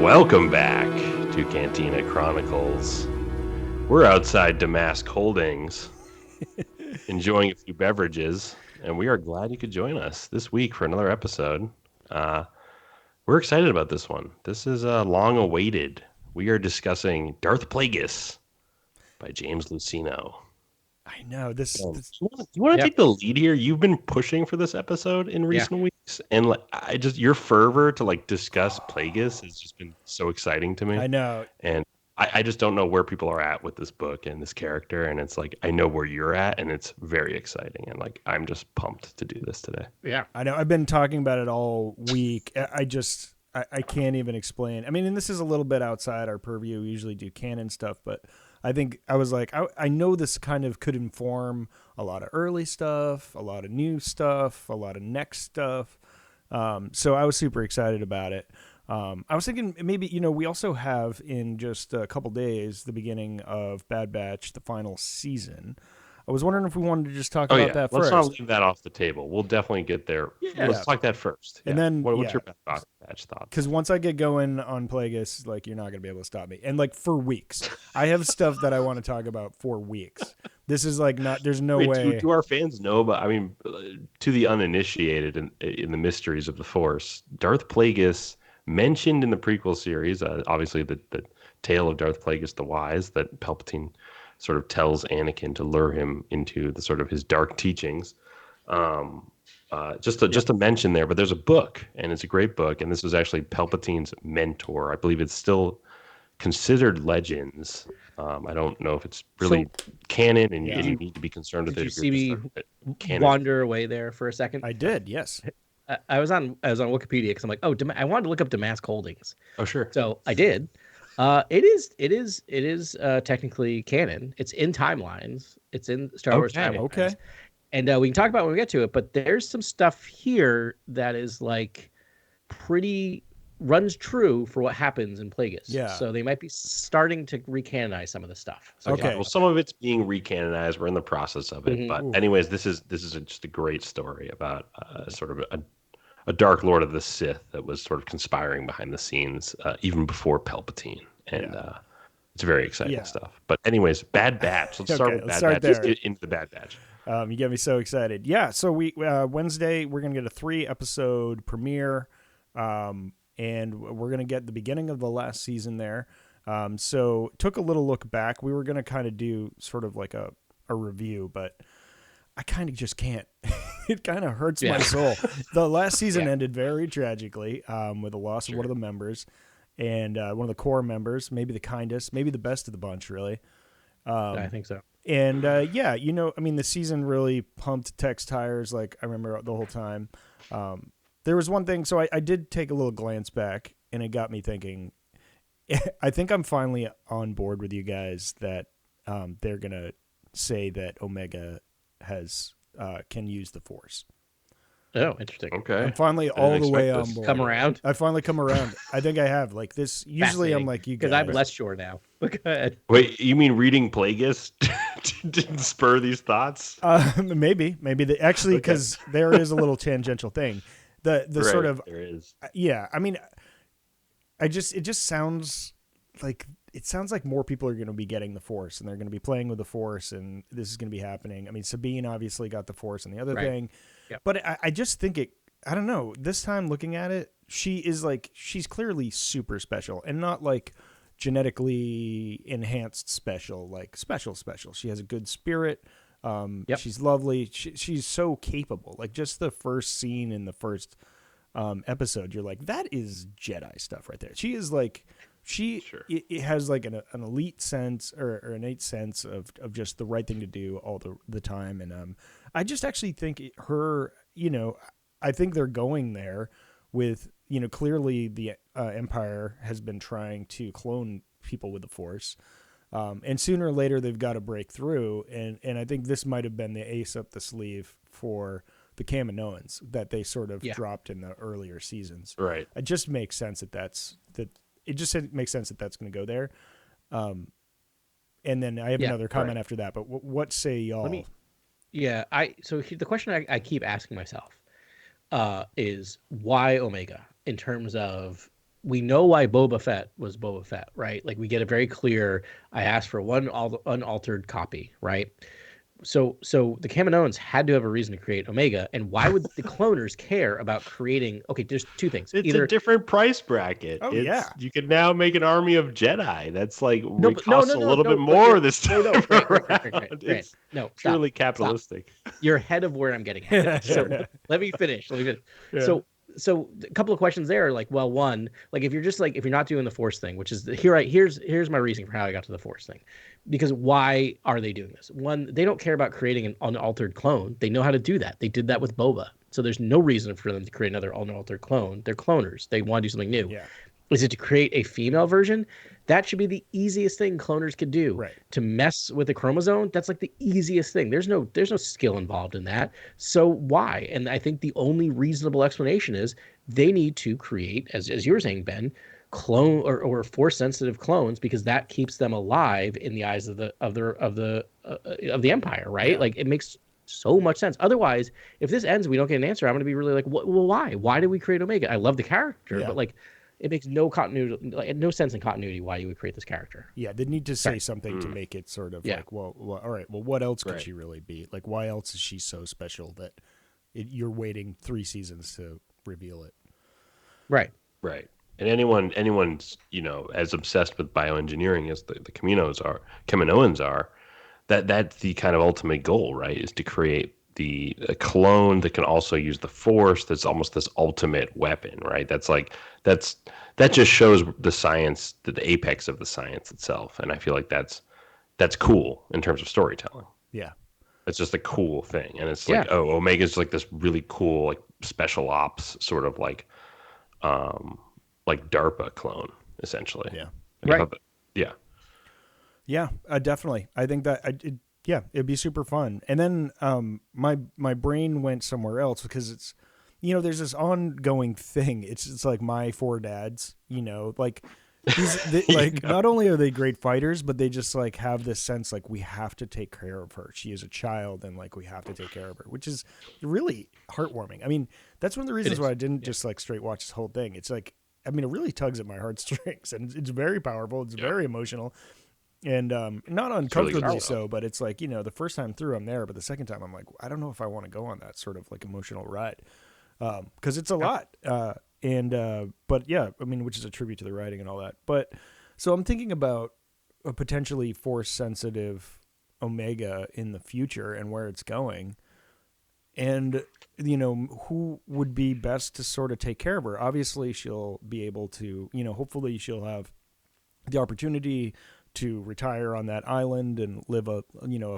Welcome back to Cantina Chronicles. We're outside Damask Holdings, enjoying a few beverages, and we are glad you could join us this week for another episode. We're excited about this one. This is long awaited. We are discussing Darth Plagueis by James Luceno. I know this. Do you want to take the lead here? You've been pushing for this episode in recent weeks, and your fervor to discuss Plagueis has just been so exciting to me. I know, and I just don't know where people are at with this book and this character, and it's like I know where you're at, and it's very exciting, and I'm just pumped to do this today. Yeah, I know. I've been talking about it all week. I can't even explain. I mean, and this is a little bit outside our purview. We usually do canon stuff, but I think I was like, I know this kind of could inform a lot of early stuff, a lot of new stuff, a lot of next stuff. So I was super excited about it. I was thinking maybe, we also have in just a couple days the beginning of Bad Batch, the final season. I was wondering if we wanted to just talk about that first. Let's not leave that off the table. We'll definitely get there. Let's talk that first. And then, what's your Bad Batch thoughts? Because once I get going on Plagueis, you're not going to be able to stop me. And for weeks, I have stuff that I want to talk about for weeks. This is not. There's no way. Do our fans know? But I mean, to the uninitiated in the mysteries of the Force, Darth Plagueis, mentioned in the prequel series, obviously the tale of Darth Plagueis the Wise that Palpatine sort of tells Anakin to lure him into the sort of his dark teachings. Just to mention there, but there's a book, and it's a great book, and this was actually Palpatine's mentor. I believe it's still considered Legends. I don't know if it's really canon, and you need to be concerned with it. Did you see me wander away there for a second? I did, yes. I was on Wikipedia because I'm like, I wanted to look up Damask Holdings. Oh, sure. So I did. It is technically canon. It's in timelines. It's in Star Wars timelines. Okay. And we can talk about it when we get to it, but there's some stuff here that is pretty runs true for what happens in Plagueis. Yeah. So they might be starting to recanonize some of the stuff. So okay. Well, some of it's being recanonized. We're in the process of it. Mm-hmm. But anyways, this is just a great story about sort of a Dark Lord of the Sith that was sort of conspiring behind the scenes even before Palpatine. And it's very exciting stuff. But anyways, Bad Batch. Let's start with Bad Batch. There. Let's get into the Bad Batch. You get me so excited. Yeah, so we Wednesday, we're going to get a 3-episode premiere, and we're going to get the beginning of the last season there. So took a little look back. We were going to kind of do sort of a review, but I kind of just can't. It kind of hurts my soul. The last season ended very tragically with the loss of one of the members and one of the core members, maybe the kindest, maybe the best of the bunch, really. I think so. And the season really pumped Tech's tires. I remember the whole time. There was one thing. So I did take a little glance back, and it got me thinking. I think I'm finally on board with you guys that they're gonna say that Omega can use the Force. Oh, interesting. Okay. I'm finally all the way on board. Come around? I finally come around. I think I have. This, usually I'm like you guys. Because I'm less sure now. But go ahead. Wait, you mean reading Plagueis didn't spur these thoughts? Maybe. Actually, because there is a little tangential thing. The right, sort of... There is. Yeah, I mean, it just sounds like... It sounds like more people are going to be getting the Force, and they're going to be playing with the Force, and this is going to be happening. I mean, Sabine obviously got the Force and the other thing. Yep. But I just think I don't know, this time looking at it, she's clearly super special, and not genetically enhanced special, special. She has a good spirit. She's lovely. She's so capable. Just the first scene in the first episode, you're like, that is Jedi stuff right there. She is it has an elite sense or an innate sense of just the right thing to do all the time. And I just actually think her, I think they're going there with, clearly the Empire has been trying to clone people with the Force. And sooner or later they've got to break through. And I think this might have been the ace up the sleeve for the Kaminoans that they sort of dropped in the earlier seasons. Right. It just makes sense it just makes sense that that's going to go there. And then I have another comment after that, but what say y'all? So the question I keep asking myself is why Omega in terms of we know why Boba Fett was Boba Fett, right? Like we get a very clear. I asked for one unaltered copy, right? So the Kaminoans had to have a reason to create Omega, and why would the cloners care about creating? Okay, there's two things. It's a Either different price bracket. Oh, yeah. You could now make an army of Jedi. That's like no, but costs a little bit but more this time no, Grant, around. It's no, stop, purely stop. capitalistic. You're ahead of where I'm getting at. So let me finish. Yeah. So a couple of questions there. Like, well, one, like if you're not doing the Force thing, which is here's my reasoning for how I got to the Force thing, because why are they doing this? One, they don't care about creating an unaltered clone. They know how to do that. They did that with Boba. So there's no reason for them to create another unaltered clone. They're cloners. They want to do something new. Yeah. Is it to create a female version? That should be the easiest thing cloners could do. Right. To mess with a chromosome, that's like the easiest thing. There's no skill involved in that. So why? And I think the only reasonable explanation is they need to create, as you were saying, Ben, clone or force sensitive clones, because that keeps them alive in the eyes of the Empire, right? Yeah. Like it makes so much sense. Otherwise, if this ends, we don't get an answer. I'm going to be really like, well, why? Why did we create Omega? I love the character, but like, it makes no sense in continuity why you would create this character. Yeah, they need to say something to make it sort of like, well, all right, well, what else could she really be? Like, why else is she so special that you're waiting 3 seasons to reveal it? Right. Right. And anyone's, as obsessed with bioengineering as the Kaminoans are, that's the kind of ultimate goal, right? Is to create a clone that can also use the Force. That's almost this ultimate weapon, right? That just shows the science, the apex of the science itself. And I feel like that's cool in terms of storytelling. Yeah. It's just a cool thing. And it's like, oh, Omega's like this really cool, like special ops sort of like DARPA clone, essentially. Yeah. Right. Yeah. Yeah, definitely. I think that it'd be super fun. And then my brain went somewhere else because it's, there's this ongoing thing. It's like my 4 dads, like not only are they great fighters, but they just like have this sense like we have to take care of her. She is a child, and like we have to take care of her, which is really heartwarming. I mean, that's one of the reasons why I didn't just like straight watch this whole thing. It's like, I mean, it really tugs at my heartstrings, and it's very powerful. It's very emotional. And not uncomfortably really so, but it's like, the first time through I'm there, but the second time I'm like, I don't know if I want to go on that sort of like emotional ride, because it's a lot. But yeah, I mean, which is a tribute to the writing and all that. But so I'm thinking about a potentially Force sensitive Omega in the future and where it's going, and who would be best to sort of take care of her. Obviously, she'll be able to, hopefully she'll have the opportunity to retire on that island and live a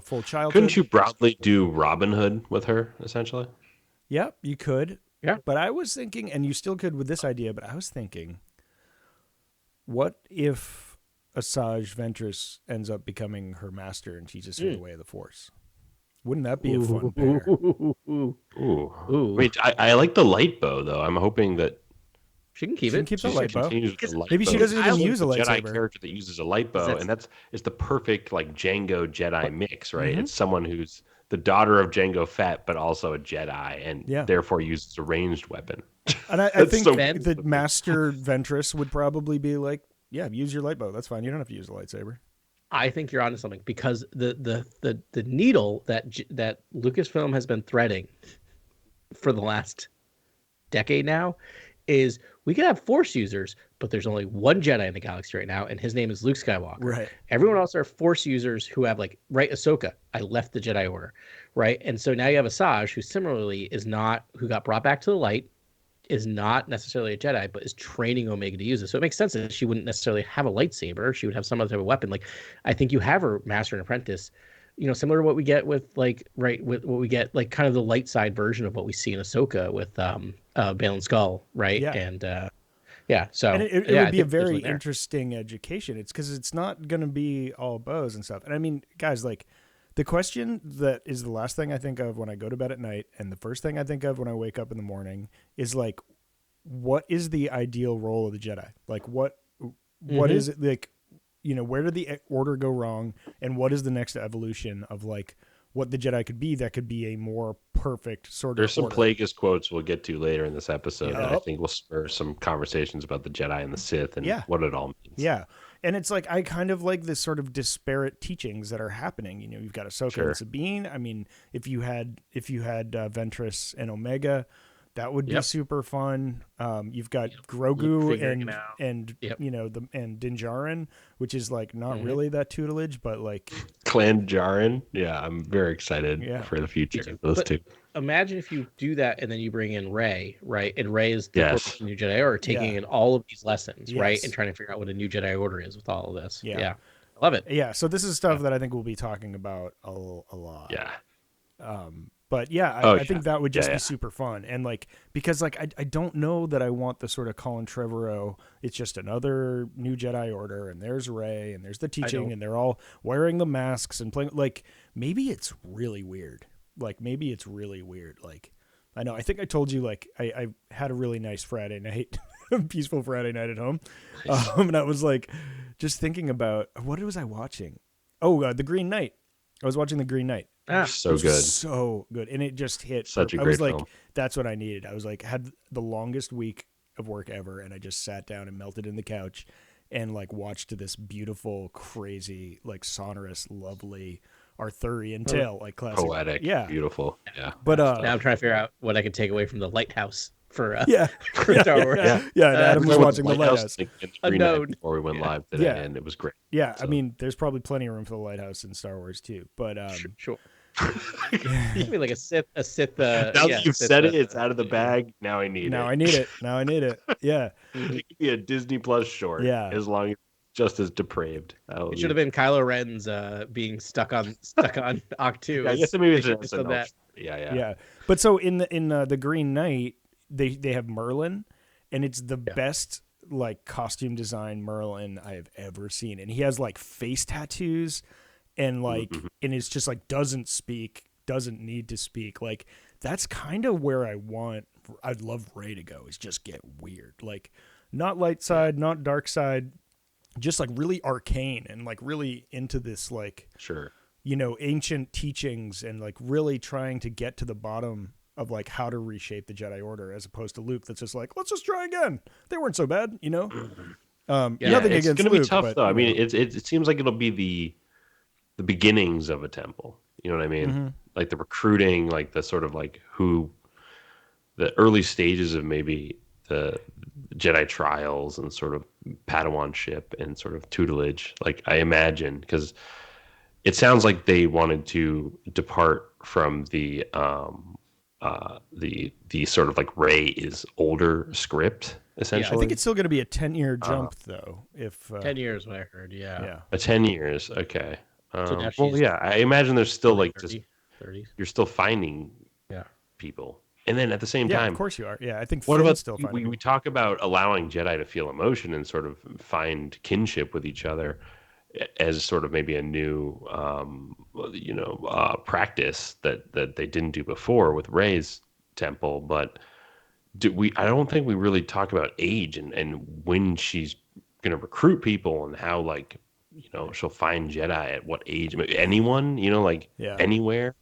full childhood. Couldn't you broadly do Robin Hood with her, essentially? Yeah, you could. Yeah. But I was thinking, and you still could with this idea, but I was thinking, what if Asajj Ventress ends up becoming her master and teaches her the way of the Force? Wouldn't that be a fun pair? Ooh. Wait, I like the light bow, though. I'm hoping that she can keep she it. Can keep the light bow. Maybe she doesn't even use a lightsaber. Jedi character that uses a light bow, and it's the perfect like Jango Jedi mix, right? Mm-hmm. It's someone who's the daughter of Jango Fett, but also a Jedi, and therefore uses a ranged weapon. And I think the Master Ventress would probably be like, yeah, use your light bow. That's fine. You don't have to use a lightsaber. I think you're onto something, because the needle that Lucasfilm has been threading for the last decade now is we can have Force users, but there's only one Jedi in the galaxy right now, and his name is Luke Skywalker. Right. Everyone else are Force users who have Ahsoka. I left the Jedi Order, right? And so now you have Asajj, who similarly who got brought back to the light, is not necessarily a Jedi, but is training Omega to use it. So it makes sense that she wouldn't necessarily have a lightsaber. She would have some other type of weapon. Like, I think you have her master and apprentice, similar to what we get with with what we get, like kind of the light side version of what we see in Ahsoka with Baylan Skull, right? Yeah. And so it would be a very interesting education. It's because it's not going to be all bows and stuff. And I mean, guys, like the question that is the last thing I think of when I go to bed at night, and the first thing I think of when I wake up in the morning is like, what is the ideal role of the Jedi? Like what is it like? Where did the order go wrong, and what is the next evolution of like what the Jedi could be, that could be a more perfect sort of There's some order. Plagueis quotes we'll get to later in this episode that I Yep. think will spur some conversations about the Jedi and the Sith and Yeah. what it all means. Yeah. And it's like, I kind of like this sort of disparate teachings that are happening. You know, you've got Ahsoka Sure. and Sabine. I mean, if you had Ventress and Omega, that would be Yep. super fun. You've got Yep. Grogu Figuring and it out. and Yep. you know and Din Djarin, which is like not Mhm. really that tutelage, but like Clan Jaren. Yeah, I'm very excited Yeah. for the future too. of those But- two. Imagine if you do that and then you bring in Rey, right? And Rey is the Yes. corporate new Jedi Order, taking Yeah. in all of these lessons, right? Yes. And trying to figure out what a new Jedi Order is with all of this. Yeah. Yeah. I love it. yeah. So this is stuff that I think we'll be talking about a lot. Yeah. But yeah, Oh, I yeah. think that would just Yeah, be yeah. super fun. And like, because like, I don't know that I want the sort of Colin Trevorrow, it's just another new Jedi Order and there's Rey and there's the teaching don't. and they're all wearing the masks and playing. Like, maybe it's really weird. Like, I know, I think I told you, like, I had a really nice Friday night, peaceful Friday night at home. Nice. And I was like, just thinking about, what was I watching? Oh, The Green Knight. I was watching The Green Knight. So Which good. was so good, and it just hit. Such a I was great like, film. that's what I needed. I was like, had the longest week of work ever, and I just sat down and melted in the couch, and like watched this beautiful, crazy, like sonorous, lovely Arthurian tale, like classic, Poetic. yeah. Beautiful. Yeah. But Now I'm trying to figure out what I can take away from the Lighthouse for yeah, for Star Wars. yeah. And Adam was I went watching to the Lighthouse. and Green Knight Unknown. before we went live today, Yeah. and it was great. Yeah, I So- mean, there's probably plenty of room for the Lighthouse in Star Wars too. But Sure. You can be like a Sith. Now that you've Sith, said it, it's out of the bag. Now I need now it. I need it. Now I need it. Yeah, It could be a Disney Plus short. Yeah. As long as it's just as depraved. That'll It should have been Kylo Ren's being stuck on Octu. Yeah, I guess maybe it's They an should've done SNL. that. Yeah. yeah. But so in the Green Knight, they have Merlin, and it's the best like costume design Merlin I have ever seen, and he has like face tattoos, and like and it's just like doesn't need to speak. Like that's kind of where I'd love Rey to go, is just get weird, like not light side, not dark side, just like really arcane and like really into this like, Sure. you know, ancient teachings and like really trying to get to the bottom of like how to reshape the Jedi Order, as opposed to Luke that's just like, let's just try again. They weren't so bad, you know? Nothing it's against gonna Luke, be tough but, though. I you mean, know. it seems like it'll be the beginnings of a temple. You know what I mean? Mm-hmm. Like the recruiting, like the sort of like the early stages of maybe the Jedi trials and sort of Padawanship and sort of tutelage. Like I imagine, because it sounds like they wanted to depart from the sort of like Rey is older script essentially. I think it's still going to be a 10-year jump though. If 10 years, what I heard. Yeah. yeah, a 10 years. Okay. So now Well, she's yeah, I imagine there's still like just 30. you're still finding Yeah. people, and then at the same yeah, time, of course you are. Yeah, I think what Finn's about still we, finding we talk about allowing Jedi to feel emotion and sort of find kinship with each other as sort of maybe a new practice that they didn't do before with Rey's temple. But I don't think we really talk about age and when she's going to recruit people and how, like, you know, she'll find Jedi at what age. Anyone, you know, like Yeah. anywhere.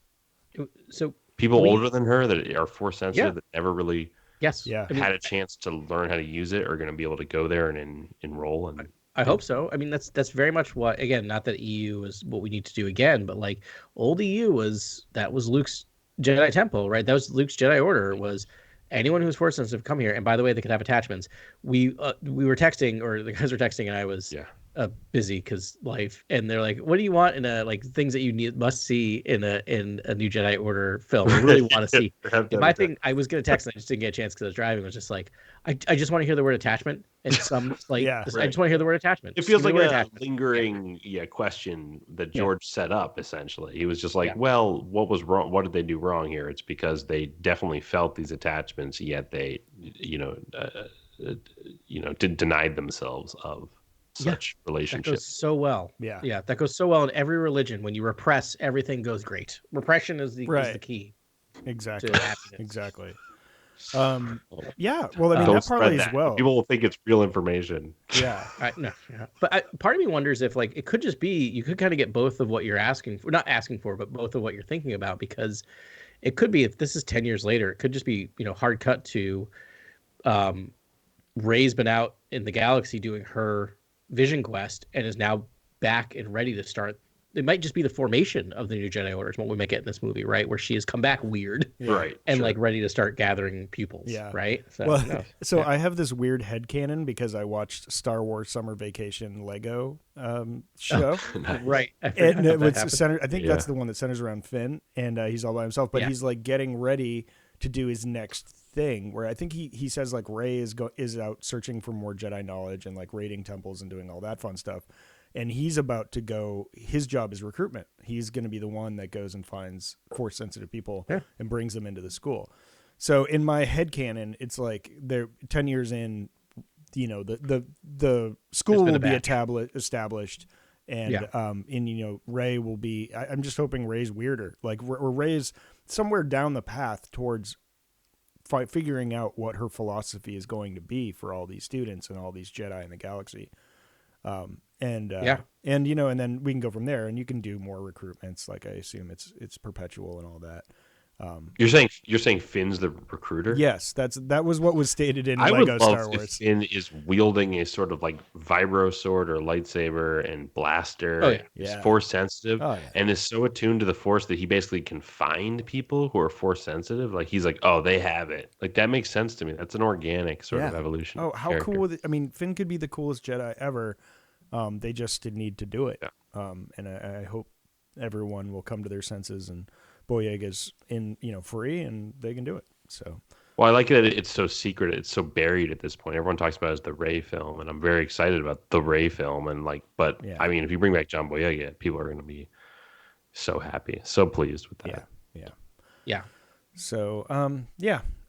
So People We- older than her that are force sensitive Yeah. that never really yes. Yeah. I mean, had a chance to learn how to use it are going to be able to go there and enroll. And I hope so. I mean, that's very much what, again, not that EU is what we need to do again, but like old EU was Luke's Jedi Temple, right? That was Luke's Jedi Order, was anyone who's force sensitive come here. And by the way, they could have attachments. We were texting, or the guys were texting, and I was busy because life. And they're like, "What do you want in a like things that you must see in a new Jedi Order film? I really want to see." And my thing, I was gonna text, and I just didn't get a chance because I was driving. Was just like, I just want to hear the word attachment and some like. Yeah, I just right. want to hear the word attachment. it Just feels give like me a the word attachment. lingering question that Yeah. George set up. Essentially, he was just like, Yeah. "Well, what was wrong? What did they do wrong here? It's because they definitely felt these attachments, yet they, denied themselves of such That relationships." goes so well. Yeah. Yeah, that goes so well in every religion. When you repress, everything goes great. Repression is the Right. key exactly. to happiness. Exactly. Yeah. Well, I mean, Don't that spread parlays that. well. People will think it's real information. Yeah. No, yeah. But part of me wonders if like it could just be you could kind of get both of what you're asking for, not asking for, but both of what you're thinking about, because it could be if this is 10 years later, it could just be, hard cut to Rey's been out in the galaxy doing her vision quest and is now back and ready to start. It might just be the formation of the new Jedi Order is what we might get in this movie, right? Where she has come back weird, Yeah. Right. and sure. like ready to start gathering pupils, Yeah. right? So, Well, who knows? so Yeah. I have this weird headcanon because I watched Star Wars Summer Vacation Lego show. Nice. Right. I forgot And how it that was happened. centered, I think Yeah. that's the one that centers around Finn, and he's all by himself. But Yeah. he's like getting ready to do his next thing, where I think he says like Rey is out searching for more Jedi knowledge and like raiding temples and doing all that fun stuff. And he's about to go. His job is recruitment. He's going to be the one that goes and finds Force sensitive people and brings them into the school. So in my headcanon, it's like they're 10 years in. The school been a will be batch. established, and Yeah. Rey will be. I'm just hoping Rey's weirder, like or Rey's somewhere down the path towards figuring out what her philosophy is going to be for all these students and all these Jedi in the galaxy. And then we can go from there, and you can do more recruitments. Like I assume it's perpetual and all that. You're saying Finn's the recruiter? Yes, that was what was stated in I Lego would Star love if Wars. Finn is wielding a sort of like vibro sword or lightsaber and blaster. Oh, yeah. Is Yeah. force sensitive Oh, yeah. and is so attuned to the force that he basically can find people who are force sensitive. Like he's like, oh, they have it. Like that makes sense to me. That's an organic sort of evolution. Oh, how character. cool! I mean, Finn could be the coolest Jedi ever. They just did need to do it. Yeah. And I hope everyone will come to their senses and Boyega's free and they can do it. So. Well, I like that it's so secret. It's so buried at this point. Everyone talks about it as the Rey film, and I'm very excited about the Rey film. And but Yeah. I mean, if you bring back John Boyega, people are going to be so happy, so pleased with that. Yeah. So,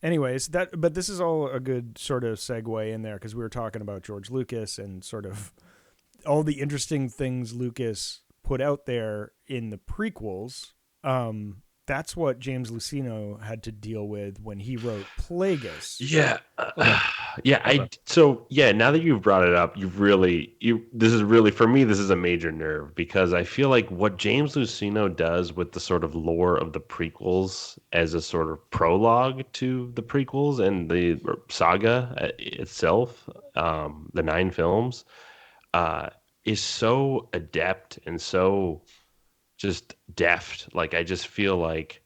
anyways, but this is all a good sort of segue in there because we were talking about George Lucas and sort of all the interesting things Lucas put out there in the prequels. That's what James Luceno had to deal with when he wrote Plagueis. Yeah. Now that you've brought it up, this is really, for me, this is a major nerve because I feel like what James Luceno does with the sort of lore of the prequels as a sort of prologue to the prequels and the saga itself, the 9 films, is so adept and so just deft. Like I just feel like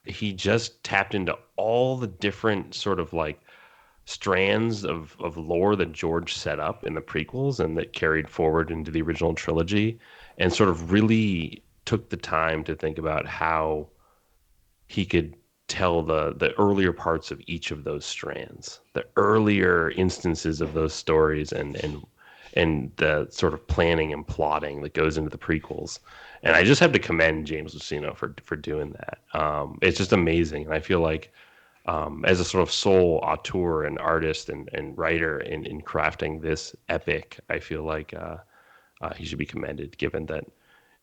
he just tapped into all the different sort of like strands of lore that George set up in the prequels and that carried forward into the original trilogy and sort of really took the time to think about how he could tell the earlier parts of each of those strands, the earlier instances of those stories and the sort of planning and plotting that goes into the prequels. And I just have to commend James Luceno for doing that. It's just amazing. And I feel like as a sort of sole auteur and artist and writer in crafting this epic, I feel like he should be commended given that,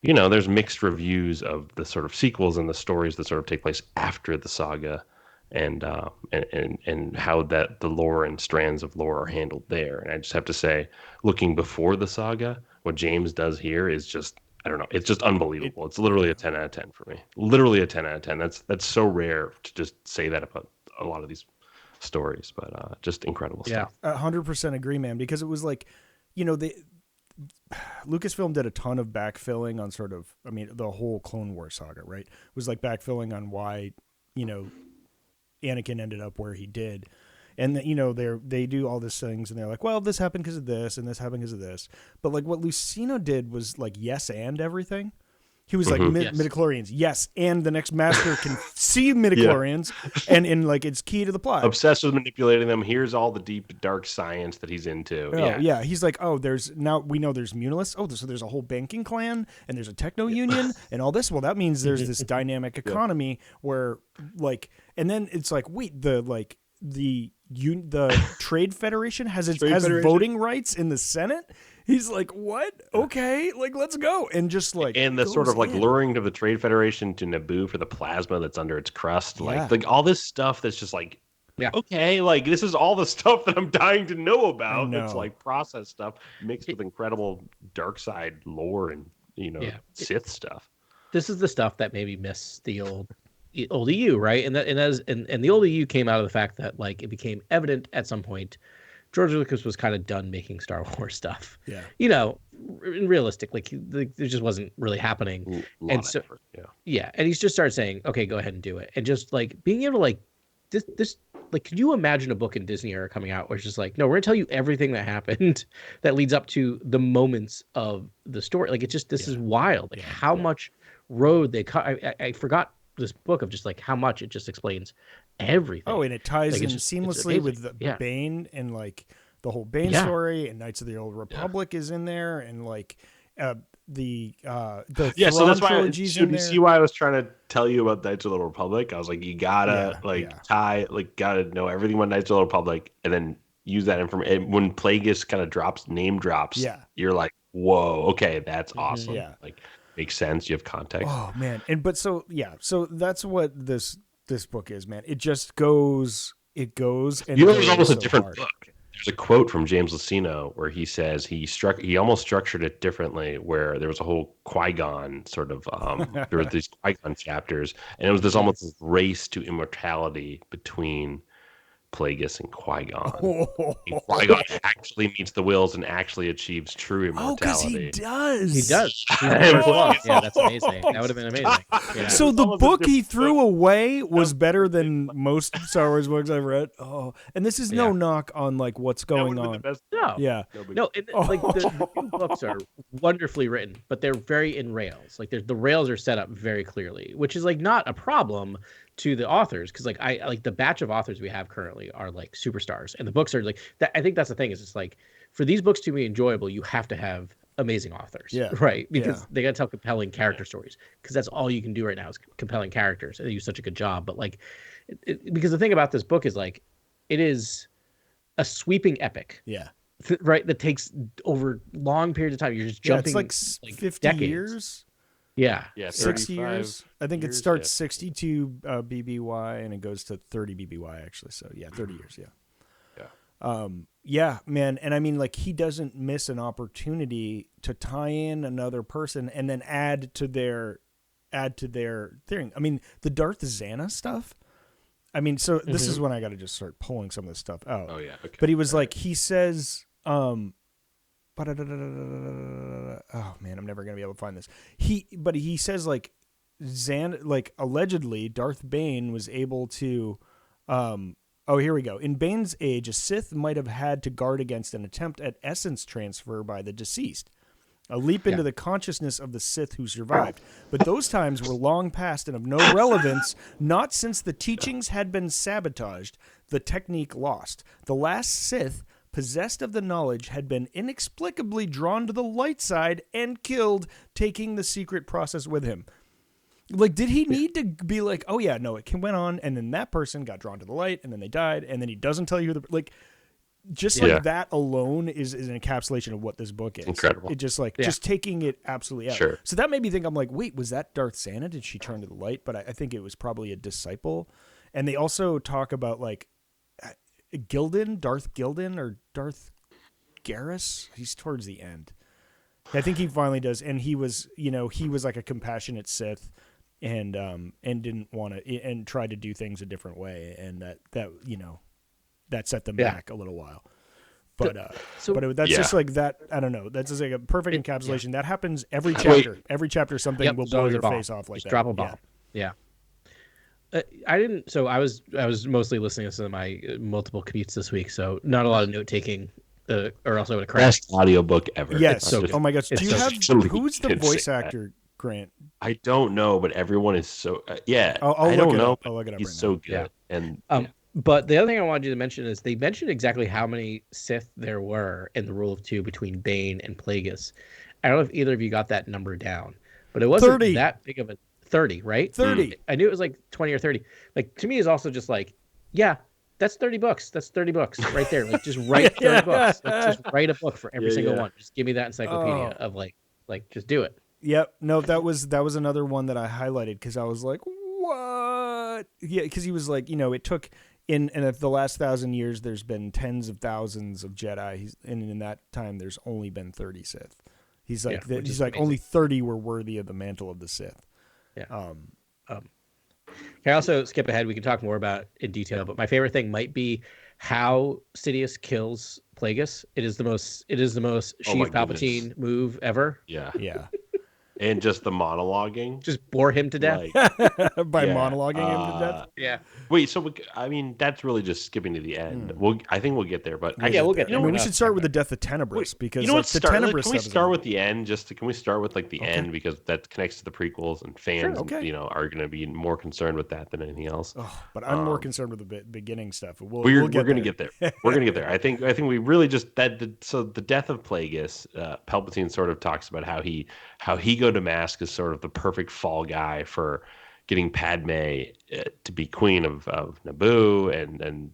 there's mixed reviews of the sort of sequels and the stories that sort of take place after the saga and how that the lore and strands of lore are handled there. And I just have to say, looking before the saga, what James does here is just, I don't know, it's just unbelievable. It's literally a 10 out of 10 for me. Literally a 10 out of 10. That's so rare to just say that about a lot of these stories, but just incredible stuff. 100% agree, man, because it was like, Lucasfilm did a ton of backfilling on the whole Clone Wars saga, right? It was like backfilling on why, Anakin ended up where he did. And they do all these things and they're like, well, this happened because of this and this happened because of this. But like what Luceno did was like yes and everything. He was like Yes. midichlorians, yes, and the next master can see midichlorians and like it's key to the plot. Obsessed with manipulating them. Here's all the deep dark science that he's into. Oh, yeah. He's like, we know there's Munilis. Oh, so there's a whole banking clan and there's a techno union and all this. Well, that means there's this dynamic economy where like, and then it's like, wait, the Trade Federation has voting rights in the Senate. He's like, what? Okay, like let's go, and just like and the sort of like in. luring of the Trade Federation to Naboo for the plasma that's under its crust, like all this stuff that's just like Yeah. Okay, like this is all the stuff that I'm dying to know I about. It's know. like process stuff mixed with incredible dark side lore and Yeah. Sith stuff. This is the stuff that made me miss the old EU, right? And the old EU came out of the fact that like it became evident at some point George Lucas was kind of done making Star Wars stuff. Yeah. Realistic, like there just wasn't really happening. A lot And of so effort. Yeah. yeah, and he's just started saying, "Okay, go ahead and do it." And just like being able to like this like could you imagine a book in Disney era coming out where it's just like, "No, we're going to tell you everything that happened that leads up to the moments of the story." Like it's just this is wild. Like how much road they cut. I forgot this book of just like how much it just explains everything. Oh, and it ties Like, in it's seamlessly with amazing. the Bane and like the whole Bane story, and Knights of the Old Republic is in there, and like the So that's why trilogy's in you there. see why I was trying to tell you about Knights of the Republic. I was like, you gotta gotta know everything about Knights of the Republic, and then use that information. When Plagueis kind of name drops, you're like, whoa, okay, that's awesome. Yeah. Like makes sense. You have context. Oh man, so that's what this book is, man. It just goes. It goes. And it was almost so a different hard. book. There's a quote from James Luceno where he says he almost structured it differently, where there was a whole Qui-Gon sort of there were these Qui-Gon chapters, and it was this almost this race to immortality between Plagueis and Qui-Gon. And Qui-Gon actually meets the wills and actually achieves true Oh, because immortality. he does. He does. He's the first one. Yeah, that's amazing. That would have been amazing. Yeah. So the book he threw away was better than most Star Wars books I've read. Oh, and this is no knock on like what's going on. No, Yeah, no, like the new books are wonderfully written, but they're very in rails. Like the rails are set up very clearly, which is like not a problem to the authors, because like I like the batch of authors we have currently are like superstars, and the books are like that. I think that's the thing is it's like for these books to be enjoyable, you have to have amazing authors, right? Because they got to tell compelling character stories, because that's all you can do right now is compelling characters, and they do such a good job. But like, because the thing about this book is like, it is a sweeping epic, right? That takes over long periods of time. You're just jumping it's like 50 decades. years. Yeah, 6 years. I think it starts 62 BBY and it goes to 30 BBY actually. So 30 years. Yeah, man. And I mean, like he doesn't miss an opportunity to tie in another person and then add to their thing. I mean, the Darth Zana stuff. I mean, so this is when I got to just start pulling some of this stuff out. Oh yeah. Okay. But he was like, he says, oh man, I'm never gonna be able to find this. He says like allegedly Darth Bane was able to here we go. In Bane's age, a Sith might have had to guard against an attempt at essence transfer by the deceased, a leap into the consciousness of the Sith who survived. But those times were long past and of no relevance, not since the teachings had been sabotaged, the technique lost. The last Sith possessed of the knowledge had been inexplicably drawn to the light side and killed, taking the secret process with him. Like, did he need to be like, oh yeah, no, it went on, and then that person got drawn to the light, and then they died, and then he doesn't tell you that alone is an encapsulation of what this book is. Incredible. It just just taking it absolutely out. Sure. So that made me think, I'm like, wait, was that Darth Zana? Did she turn to the light? But I think it was probably a disciple. And they also talk about like Darth Gildan or Darth Garrus. He's towards the end. I think he finally does, and he was like a compassionate Sith, and didn't want to and tried to do things a different way, and that set them back a little while. But that's just like that. I don't know. That's just like a perfect encapsulation. That happens every chapter. Every chapter, something will blow your face off like just that. Drop a bomb. Yeah. I didn't. So I was mostly listening to some of my multiple commutes this week, so not a lot of note taking. Or else I would have crashed. Best audiobook ever. Yes. So oh my gosh. Do you have who's the voice actor? Grant. I don't know, but everyone is so I don't know. I'll look it up. He's right so now. good. And but the other thing I wanted you to mention is they mentioned exactly how many Sith there were in the Rule of Two between Bane and Plagueis. I don't know if either of you got that number down, but it wasn't 30. that big of a 30, right? 30. I knew it was like 20 or 30. Like to me, is also just like, yeah, that's 30 books. That's 30 books right there. Like just write 30 books. Like, just write a book for every single one. Just give me that encyclopedia of like just do it. Yep. No, that was another one that I highlighted because I was like, what? Yeah, because he was like, it took in the last 1,000 years, there's been tens of thousands of Jedi, and in that time, there's only been 30 Sith. He's like, which he's is like amazing. only 30 were worthy of the mantle of the Sith. Yeah. Can I also skip ahead? We can talk more about it in detail, but my favorite thing might be how Sidious kills Plagueis. It is the most Oh my Sheev Palpatine move ever. Yeah. Yeah, And just the monologuing. Just bore him to death. Like, by yeah, monologuing him to death. Yeah. Wait, so I mean, that's really just skipping to the end. I think we'll get there, but Yeah, we'll get I there. mean, we We're should not start with the talking death of Tenebrous because you know what? the Tenebrous Can we stuff is start with the end? Can we start with like the Okay. end because that connects to the prequels and fans, okay. are going to be more concerned with that than anything else. Oh, but I'm more concerned with the beginning stuff. We're We'll going to get there. We're going to get there. I think we really just so the death of Plagueis, Palpatine sort of talks about how he go to Mask is sort of the perfect fall guy for getting Padme to be queen of Naboo and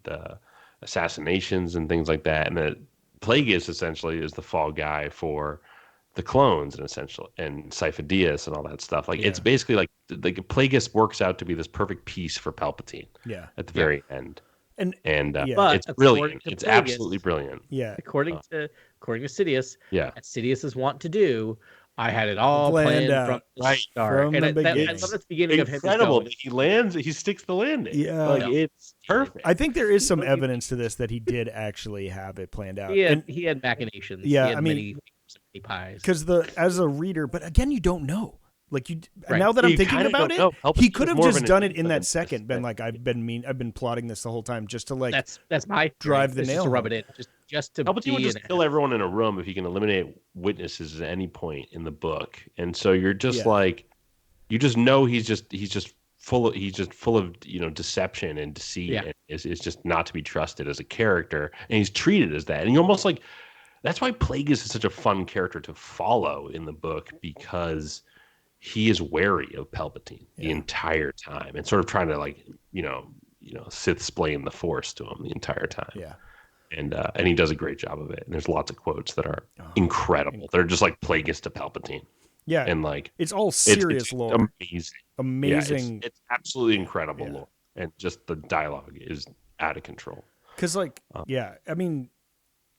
assassinations and things like that, and that Plagueis essentially is the fall guy for the clones and Sifo Dyas and all that stuff. Like it's basically like Plagueis works out to be this perfect piece for Palpatine. Yeah. At the very end. And But it's brilliant. to It's Plagueis- absolutely brilliant. yeah, According to Sidious, Yeah. as Sidious is wont to do, I had it all Planned planned out. from the Right. start. From And the I beginning. love at the beginning of him just Incredible going, that he lands. He sticks the landing. Yeah. Like it's perfect. I think there is some evidence to this that he did actually have it planned out. he had machinations. Yeah, he had I mean, many pies. Because as a reader, but again, you don't know. Like Right. now that I'm You thinking kinda about don't it, know. he Palpatine's could have more of just an done it in that enigma second. Been than like, I've been plotting this the whole time just to like. That's my drive the just nail to rub home. it in, just to Palpatine would be just in it. kill everyone in a room if he can eliminate witnesses at any point in the book, and so you're just like, you just know he's just full of deception and deceit, and is just not to be trusted as a character, and he's treated as that, and you're almost like, that's why Plagueis is such a fun character to follow in the book because he is wary of Palpatine the entire time and sort of trying to like Sith explain the Force to him the entire time. Yeah. And he does a great job of it. And there's lots of quotes that are incredible. They're just like Plagueis to Palpatine. Yeah. And like it's all serious it's lore. amazing. Amazing. Yeah, it's absolutely incredible lore. And just the dialogue is out of control. Because I mean,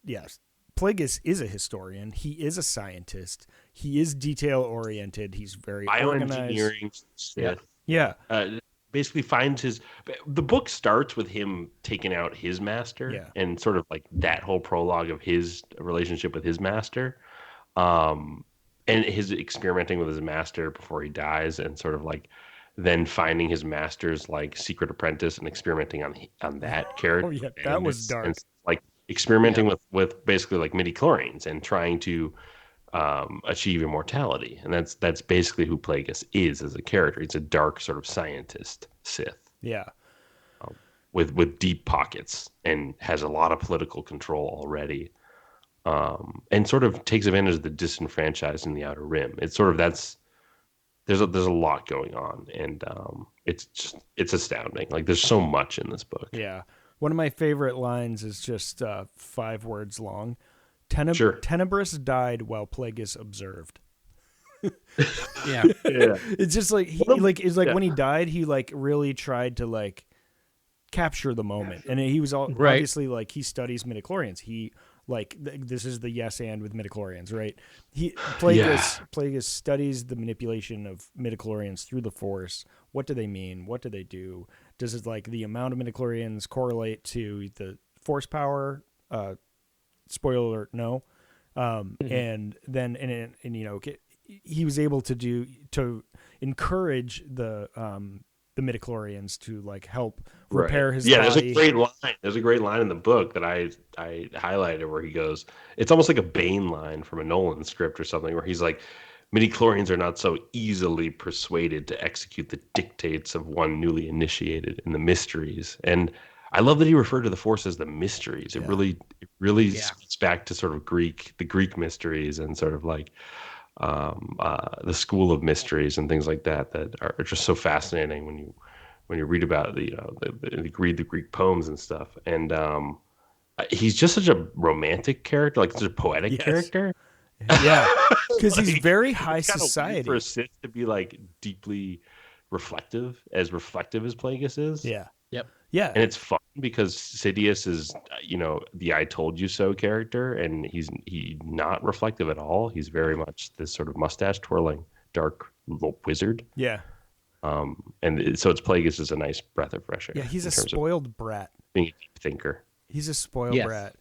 yes, Plagueis is a historian. He is a scientist. He is detail oriented. He's very organized. Bioengineering Sith. Yeah. Basically finds the book starts with him taking out his master and sort of like that whole prologue of his relationship with his master, and his experimenting with his master before he dies, and sort of like then finding his master's like secret apprentice and experimenting on that character. Oh yeah, that was dark. And like experimenting with basically like midichlorians and trying to achieve immortality, and that's basically who Plagueis is as a character. He's a dark sort of scientist Sith, with deep pockets and has a lot of political control already, and sort of takes advantage of the disenfranchised in the Outer Rim. It's sort of there's a lot going on, and it's astounding. Like there's so much in this book. Yeah, one of my favorite lines is just 5 words long. Tenebrous died while Plagueis observed. Yeah. It's just like when he died, he like really tried to like capture the moment, and he was obviously like he studies midichlorians. He like this is the yes and with midichlorians, right? Plagueis studies the manipulation of midichlorians through the Force. What do they mean? What do they do? Does it like the amount of midichlorians correlate to the Force power? Spoiler alert, no. And then he was able to encourage the midichlorians to like help repair his body. There's a great line in the book that I highlighted where he goes, it's almost like a Bane line from a Nolan script or something, where he's like, midichlorians are not so easily persuaded to execute the dictates of one newly initiated in the mysteries. And I love that he referred to the Force as the mysteries. It really speaks back to sort of the Greek mysteries and sort of like the school of mysteries and things like that are just so fascinating when you read about read the Greek poems and stuff. And he's just such a romantic character, like such a poetic character. Yeah, because he's Like, very high it's kinda weird society. for a Sith to be like deeply reflective as Plagueis is. Yeah. Yep. Yeah. And it's fun because Sidious is, the "I told you so" character, and he's not reflective at all. He's very much this sort of mustache twirling dark little wizard. Yeah. So it's Plagueis is a nice breath of fresh air. Yeah, he's in a terms of spoiled brat. being a deep thinker. He's a spoiled Yes. brat.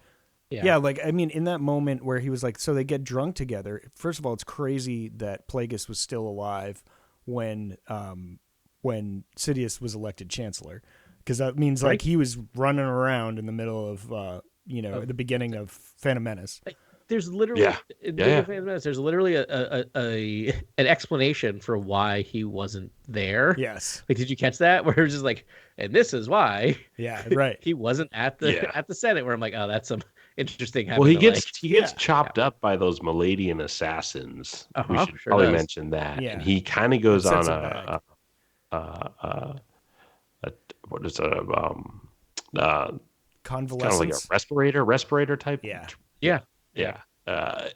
Yeah. Yeah, like, I mean, in that moment where he was like, so they get drunk together. First of all, it's crazy that Plagueis was still alive when Sidious was elected chancellor, because that means like he was running around in the middle of at the beginning of Phantom Menace. There's literally there's literally an explanation for why he wasn't there. Yes. Like, did you catch that? Where it was just like, and this is why. Yeah. Right. He wasn't at the Senate. Where I'm like, oh, that's some interesting. Well, he gets chopped up by those Maladian assassins. We should probably mention that. Yeah. And he kind of goes on what is convalescence, kind of like a respirator type. Yeah.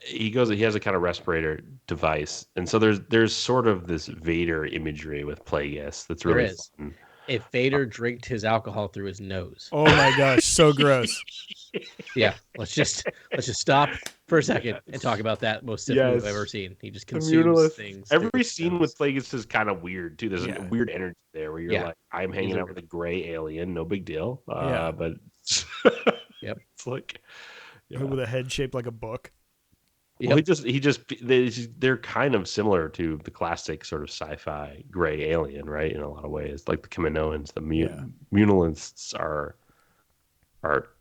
He has a kind of respirator device, and so there's sort of this Vader imagery with Plagueis that's really fun. If Vader drank his alcohol through his nose. Oh my gosh, so gross. Yeah, let's just stop for a second and talk about that most Sith we've ever seen. He just consumes things. Every scene with Plagueis is kind of weird too. There's a weird energy there where you're like, I'm hanging out with a gray alien, no big deal. But it's like with a head shaped like a book. Well, they're kind of similar to the classic sort of sci-fi gray alien, right? In a lot of ways, like the Kaminoans, the Munilists are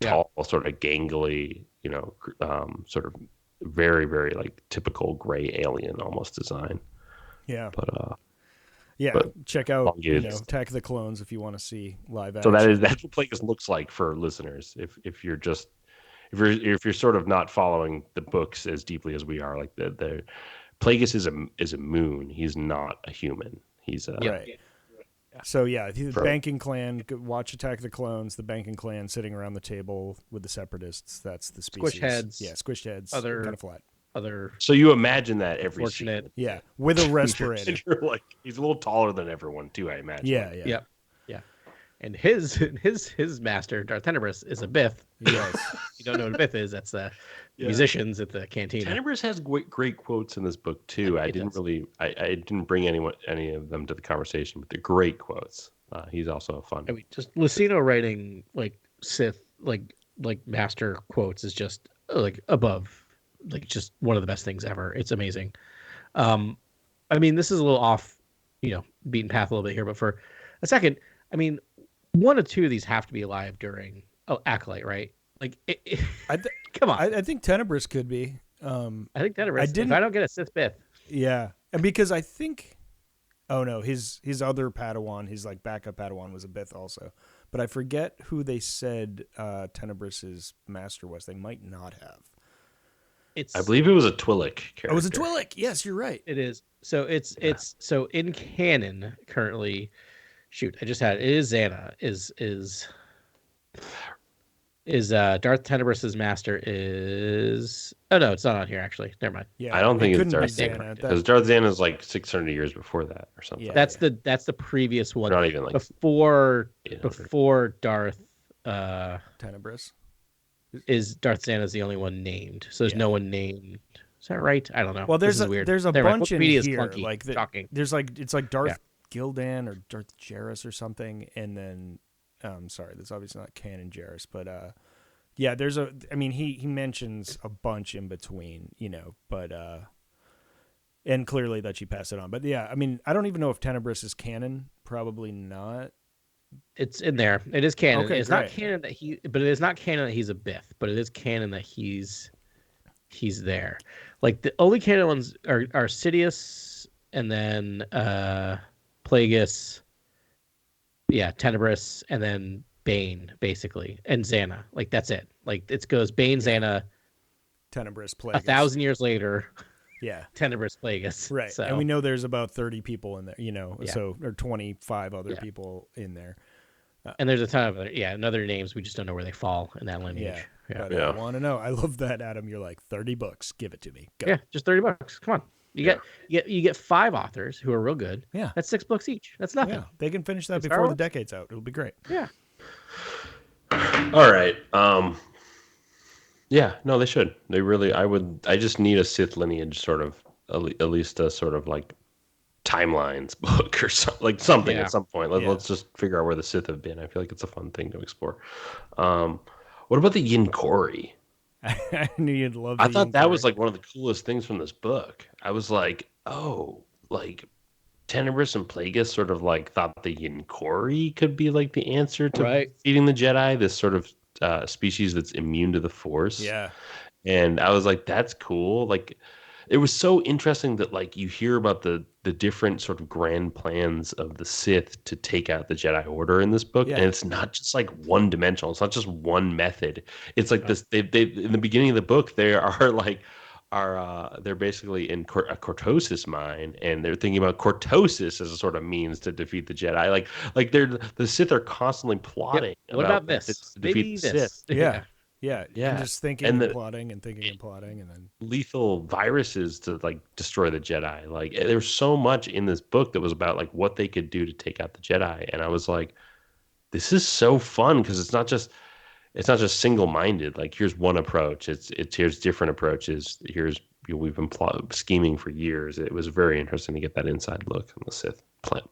tall, sort of gangly, sort of very, very like typical gray alien almost design. Yeah. But check out Attack of the Clones if you want to see live So action. that's what Plagueis looks like for listeners. If you're sort of not following the books as deeply as we are, like the Plagueis is a moon. He's not a human. He's a right. So the banking clan. Watch Attack of the Clones. The banking clan sitting around the table with the separatists. That's the species. Squish heads. Yeah, squished heads. Kind of flat. So you imagine that every fortunate. Scene. Yeah, with a respirator. Like he's a little taller than everyone too, I imagine. Yeah. And his master, Darth Tenebris, is a Bith. Yes. You don't know what a Bith is? That's the musicians at the cantina. Tenebris has great quotes in this book too. I didn't bring any of them to the conversation, but they're great quotes. He's also a fun. I mean, just Luceno writing like Sith, like master quotes is just like above, like just one of the best things ever. It's amazing. I mean, this is a little off, beaten path a little bit here, but for a second, I mean, one or two of these have to be alive during Acolyte, right? Like, come on. I think Tenebris could be. I think Tenebris. If I don't get a Sith Bith. Yeah, and because I think, his other Padawan, his like backup Padawan was a Bith also, but I forget who they said Tenebris's master was. They might not have. I believe it was a Twi'lek character. It was a Twi'lek. Yes, you're right. It is. So it's so in canon currently. Shoot, I just had it. Is Xana is Darth Tenebris's master is? Oh no, it's not on here actually. Never mind. Yeah, I don't think it's Darth Xana because Darth Xana is like 600 years before that or something. That's the previous one. Not even like before Darth Tenebris. Is Darth Xana is the only one named? So there's no one named. Is that right? I don't know. Well, there's a bunch in here. Clunky, like shocking. There's like it's like Darth Gildan or Darth Jarrus or something, and then sorry, that's obviously not canon Jarrus, but there's he mentions a bunch in between, but and clearly that she passed it on. But I mean, I don't even know if Tenebris is canon. Probably not. It's in there. It is canon. Okay, it's not canon that but it is not canon that he's a Bith, but it is canon that he's there. Like the only canon ones are Sidious and then Plagueis, Tenebris, and then Bane, basically, and Xana. Like that's it. Like it goes Bane, Xana, Tenebris, Plagueis. 1,000 years later, Tenebris, Plagueis. Right, so, and we know there's about 30 people in there, so or 25 other people in there. And there's a ton of other names. We just don't know where they fall in that lineage. I want to know. I love that, Adam. You're like $30. Give it to me. Go. Yeah, just $30. Come on. You get 5 authors who are real good. Yeah, that's 6 books each. That's nothing. Yeah. They can finish that before the decade's out. It'll be great. Yeah. All right. Yeah, no, they should. They really. I just need a Sith lineage sort of, at least a sort of like timelines book or something, like something at Yeah. some point. Yeah. Let's just figure out where the Sith have been. I feel like it's a fun thing to explore. Um, what about the Yinkori? I knew you'd love I the thought that Yinkari. was like one of the coolest things from this book. I was like, oh, like Tenebris and Plagueis sort of like thought the Yinkori could be like the answer to Right. feeding the Jedi, this sort of species that's immune to the Force. Yeah. And I was like, that's cool. Like, it was so interesting that like you hear about the different sort of grand plans of the Sith to take out the Jedi Order in this book, Yeah. and it's not just like one dimensional. It's not just one method. It's like No. this. They in the beginning of the book they are like they're basically in a cortosis mine, and they're thinking about cortosis as a sort of means to defeat the Jedi. Like the Sith are constantly plotting Yep. What about methods this? to defeat Maybe the Sith. this. Yeah. Yeah. Yeah. And just thinking And and the plotting and thinking and plotting and then lethal viruses to like destroy the Jedi. Like there's so much in this book that was about like what they could do to take out the Jedi, and I was like, this is so fun because it's not just single minded. Like here's one approach. It's here's different approaches. Here's we've been scheming for years. It was very interesting to get that inside look on the Sith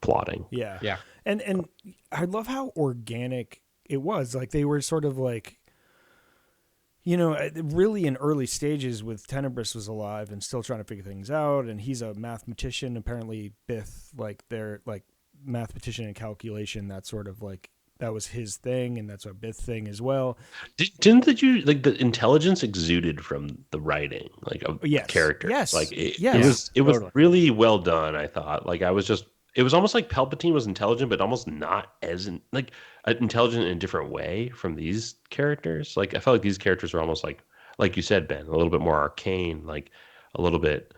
plotting. yeah. Yeah. And I love how organic it was. Like they were sort of like, really in early stages with Tenebris was alive and still trying to figure things out. And he's a mathematician. Apparently Bith, like they're like mathematician and calculation. That sort of like, that was his thing. And that's a Bith thing as well. Didn't that you like the intelligence exuded from the writing like of Yes. characters? Yes. Like it Yes. was Totally. really well done. I thought like it was almost like Palpatine was intelligent, but almost not as intelligent in a different way from these characters. Like I felt like these characters were almost like you said, Ben, a little bit more arcane, like a little bit.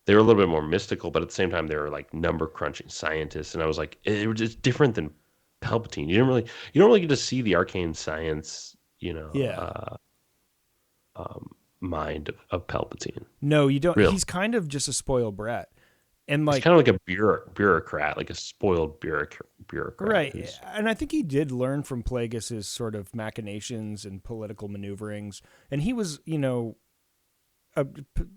They were a little bit more mystical, but at the same time, they were like number crunching scientists, and I was like, it was just different than Palpatine. You don't really get to see the arcane science, Yeah. mind of Palpatine. No, you don't. Real. He's kind of just a spoiled brat. And He's like, kind of like a bureaucrat, like a spoiled bureaucrat. right. And I think he did learn from Plagueis' sort of machinations and political maneuverings. And he was,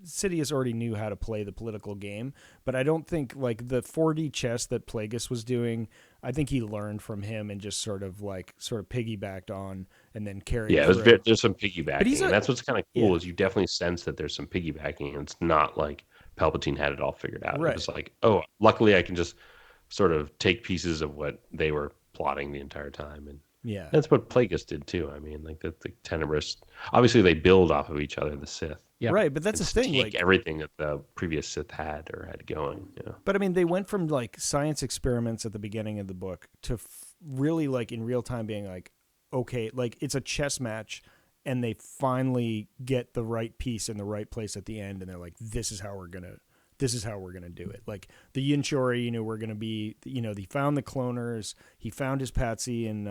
Sidious already knew how to play the political game, but I don't think like the 4D chess that Plagueis was doing, I think he learned from him and just sort of piggybacked on and then carried Yeah, through. there's some piggybacking, and that's what's kind of cool Yeah. is you definitely sense that there's some piggybacking, and it's not like Palpatine had it all figured out. Right. It was like, oh, luckily I can just sort of take pieces of what they were plotting the entire time, and Yeah. that's what Plagueis did too. I mean, like the Tenebris, obviously they build off of each other, the Sith. Yep. Right, but that's the Just thing. take Like, everything that the previous Sith had going. but I mean, they went from like science experiments at the beginning of the book to really like in real time being like, okay, like it's a chess match, and they finally get the right piece in the right place at the end, and they're like, this is how we're gonna do it. Like the Yinchori, we're gonna be, he found the cloners, he found his patsy in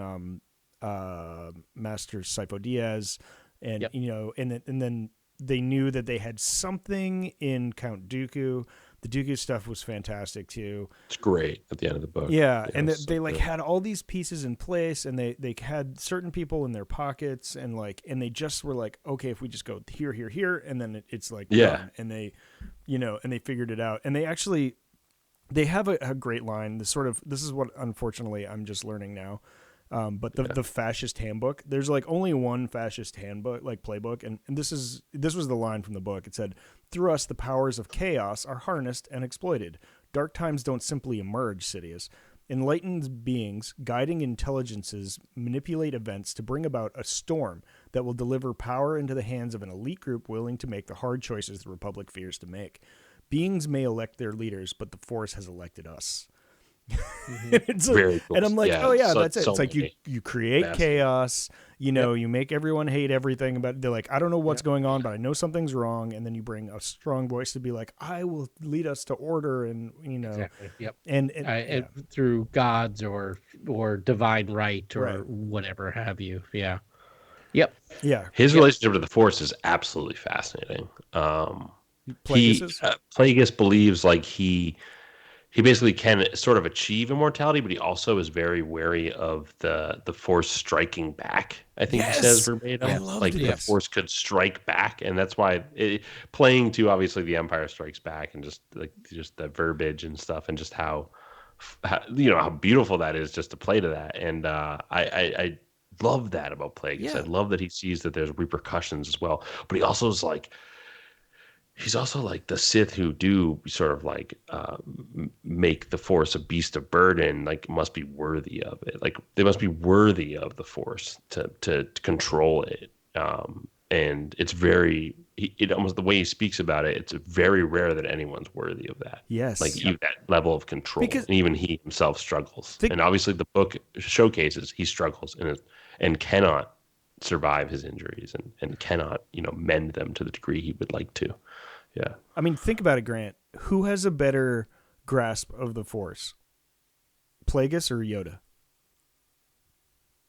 Master Sifo Dyas, and Yep. and then they knew that they had something in Count Dooku. The Dooku stuff was fantastic too. It's great at the end of the book. Yeah, and it's they so like good. had all these pieces in place, and they had certain people in their pockets, and they just were like, okay, if we just go here, here, here, and then it's like Yeah. done. And they, and they figured it out, and they have a great line. This is what unfortunately I'm just learning now. But the fascist handbook, there's like only one fascist handbook, like playbook. And this was the line from the book. It said, through us, the powers of chaos are harnessed and exploited. Dark times don't simply emerge, Sidious. Enlightened beings, guiding intelligences, manipulate events to bring about a storm that will deliver power into the hands of an elite group willing to make the hard choices the Republic fears to make. Beings may elect their leaders, but the Force has elected us. It's like, Very cool. and I'm like, Yeah, oh yeah, so- that's it. so It's like many you create massive- chaos, you make everyone hate everything about. They're like, I don't know what's Yep. going on, but I know something's wrong. And then you bring a strong voice to be like, I will lead us to order, and Exactly. Yep. and And through gods or divine right or Right. whatever have you. Yeah. Yep. yeah, His Yep. relationship to the Force is absolutely fascinating. Plagueis is? Plagueis believes like he he basically can sort of achieve immortality, but he also is very wary of the Force striking back. I think he says Yes, verbatim, I loved like the this. Force could strike back, and that's why playing to obviously the Empire Strikes Back, and just the verbiage and stuff, and just how how beautiful that is just to play to that. And I love that about Plagueis. I Yeah. love that he sees that there's repercussions as well, but he also is like. He's also like the Sith who do sort of like make the Force a beast of burden, like must be worthy of it. Like they must be worthy of the Force to control it. And it's it almost the way he speaks about it. It's very rare that anyone's worthy of that. Yes. Like even that level of control, Because- and even he himself struggles. And obviously, the book showcases he struggles and cannot survive his injuries and cannot mend them to the degree he would like to. Yeah. I mean, think about it, Grant. Who has a better grasp of the Force? Plagueis or Yoda?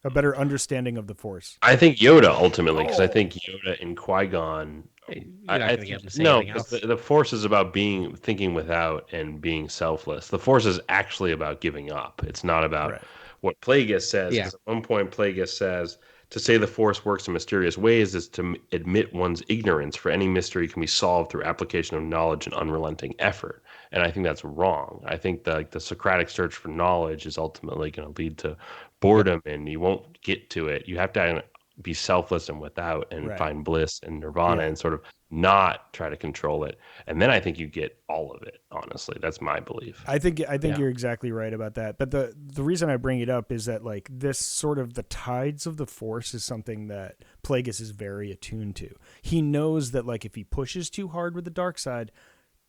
A better understanding of the Force? I think Yoda ultimately, because I think Yoda and Qui-Gon. You're not going to get him to say No, anything else. the Force is about thinking without and being selfless. The Force is actually about giving up. It's not about what Plagueis says. Yeah. 'Cause at one point, Plagueis says, to say the Force works in mysterious ways is to admit one's ignorance, for any mystery can be solved through application of knowledge and unrelenting effort. And I think that's wrong. I think the Socratic search for knowledge is ultimately going to lead to boredom, and you won't get to it. You have to be selfless and without and find bliss and nirvana and sort of not try to control it. And then I think you get all of it, honestly. That's my belief. I think you're exactly right about that. But the reason I bring it up is that like this sort of the tides of the Force is something that Plagueis is very attuned to. He knows that like if he pushes too hard with the dark side,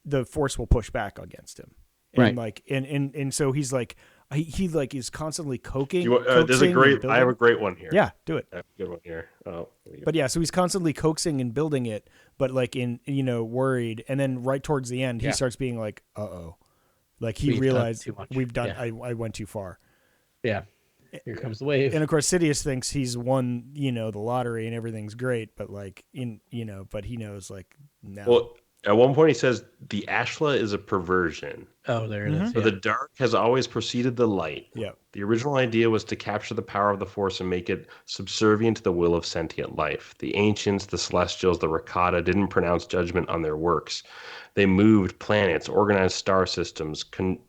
the Force will push back against him. And like and so he's like he like is constantly coaxing. There's I have a great one here. Yeah, do it. I have a good one here. Oh, but yeah, so he's constantly coaxing and building it, but like in worried, and then right towards the end, he starts being like, "Uh-oh," like he realized we've done. I went too far. Yeah, here comes the wave. And of course, Sidious thinks he's won, the lottery and everything's great, but like but he knows like no. Well, at one point he says the Ashla is a perversion. Oh, there it is. So the dark has always preceded the light. Yeah. The original idea was to capture the power of the Force and make it subservient to the will of sentient life. The ancients, the celestials, the Rakata didn't pronounce judgment on their works. They moved planets, organized star systems,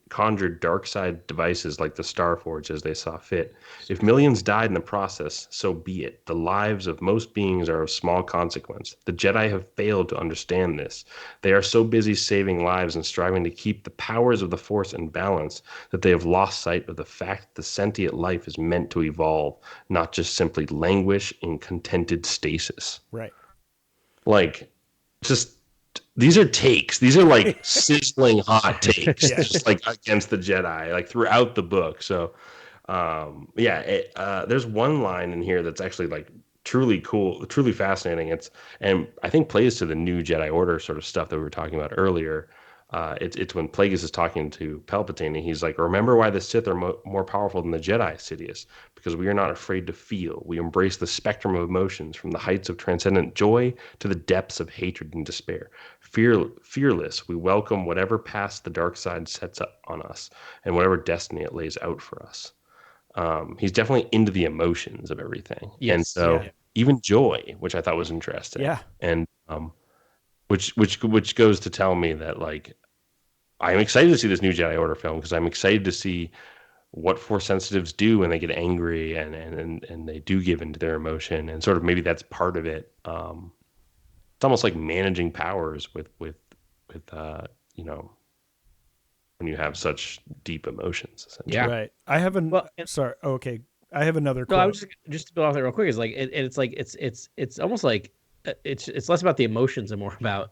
conjured dark side devices like the Starforge as they saw fit. If millions died in the process, so be it. The lives of most beings are of small consequence. The Jedi have failed to understand this. They are so busy saving lives and striving to keep the powers of the Force in balance that they have lost sight of the fact that the sentient life is meant to evolve, not just simply languish in contented stasis. Right. Like, just these are takes. These are like sizzling hot takes, just like against the Jedi, like throughout the book. So, there's one line in here that's actually like truly cool, truly fascinating. And I think plays to the new Jedi Order sort of stuff that we were talking about earlier. It's when Plagueis is talking to Palpatine, and he's like, "Remember why the Sith are more powerful than the Jedi, Sidious? Because we are not afraid to feel. We embrace the spectrum of emotions, from the heights of transcendent joy to the depths of hatred and despair. Fearless, we welcome whatever path the dark side sets up on us, and whatever destiny it lays out for us." He's definitely into the emotions of everything, and so even joy, which I thought was interesting. Yeah, and which goes to tell me that like I'm excited to see this new Jedi Order film, because I'm excited to see what Force sensitives do when they get angry and they do give into their emotion, and sort of maybe that's part of it. It's almost like managing powers with when you have such deep emotions. Essentially. Yeah, right. I have sorry. Okay, I have another quote. No, I was just to build off that real quick. Is like it's like it's almost like it's less about the emotions and more about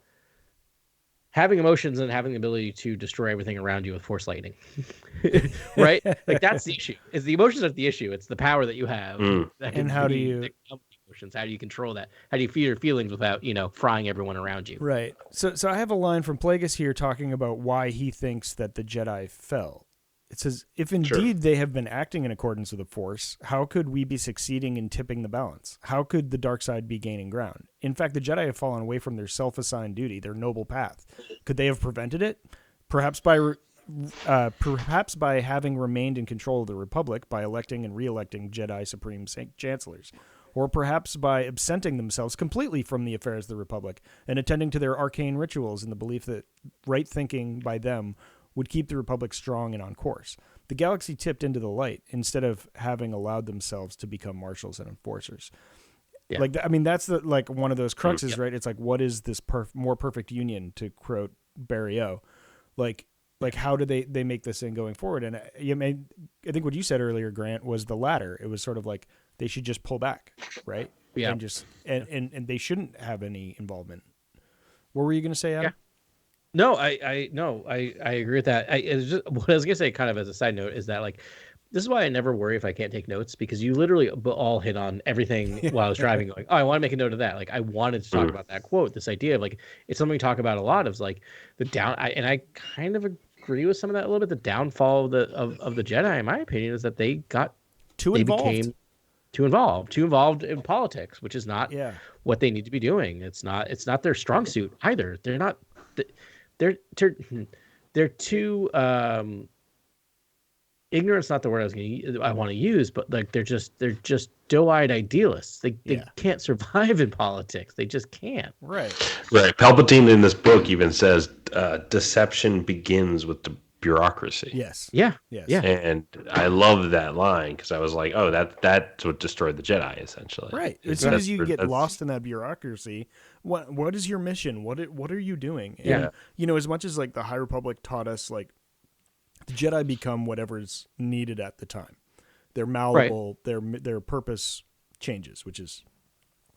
having emotions and having the ability to destroy everything around you with Force lightning. Right? Like that's the issue. Is the emotions aren't the issue. It's the power that you have. And how do you emotions? How do you control that? How do you feel your feelings without, frying everyone around you? Right. So I have a line from Plagueis here talking about why he thinks that the Jedi fell. It says, "If indeed they have been acting in accordance with the Force, how could we be succeeding in tipping the balance? How could the dark side be gaining ground? In fact, the Jedi have fallen away from their self-assigned duty, their noble path. Could they have prevented it? Perhaps by perhaps by having remained in control of the Republic by electing and re-electing Jedi Supreme Chancellors, or perhaps by absenting themselves completely from the affairs of the Republic and attending to their arcane rituals in the belief that right thinking by them would keep the Republic strong and on course. The galaxy tipped into the light instead of having allowed themselves to become marshals and enforcers. Yeah. Like, I mean, that's like one of those cruxes, right? It's like, what is this more perfect union, to quote Barry O? Like how do they make this thing going forward? And I think what you said earlier, Grant, was the latter. It was sort of like they should just pull back, right? Yeah. And just and they shouldn't have any involvement. What were you going to say, Adam? Yeah. No, I agree with that. What I was gonna say, kind of as a side note, is that like this is why I never worry if I can't take notes, because you literally all hit on everything while I was driving. Going, oh, I want to make a note of that. Like I wanted to talk about that quote. This idea of like it's something we talk about a lot. Of like the down. I kind of agree with some of that a little bit. The downfall of the Jedi, in my opinion, is that they became too involved in politics, which is not what they need to be doing. It's not their strong suit either. They're not. They're too ignorant's not the word I want to use, but like they're just doe-eyed idealists. They can't survive in politics. They just can't. Right. Palpatine in this book even says deception begins with the bureaucracy. Yes. Yeah. Yes. Yeah. And I love that line because I was like, oh, that's what destroyed the Jedi essentially. Right. As soon as you get lost in that bureaucracy, what is your mission? What are you doing? And, as much as like the High Republic taught us, like the Jedi become whatever's needed at the time. They're malleable. Right. Their purpose changes, which is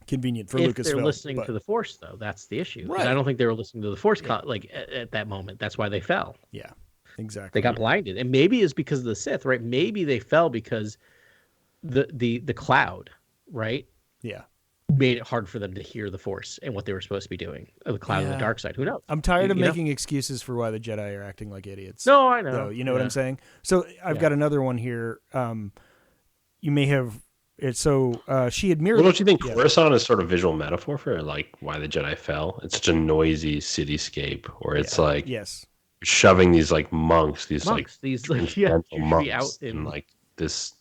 convenient for Lucasfilm. If they're listening to the Force, though, that's the issue. Right. I don't think they were listening to the Force like at that moment. That's why they fell. Yeah. Exactly. They got blinded, and maybe it's because of the Sith, right? Maybe they fell because the cloud, right? Yeah, made it hard for them to hear the Force and what they were supposed to be doing. The cloud and the dark side. Who knows? I'm tired of making excuses for why the Jedi are acting like idiots. No, I know. Though, you know what I'm saying? So I've got another one here. You may have. She had mirrored. Well, don't you think Coruscant is sort of visual metaphor for like why the Jedi fell? It's such a noisy cityscape, where it's like shoving these like monks like monks out in like this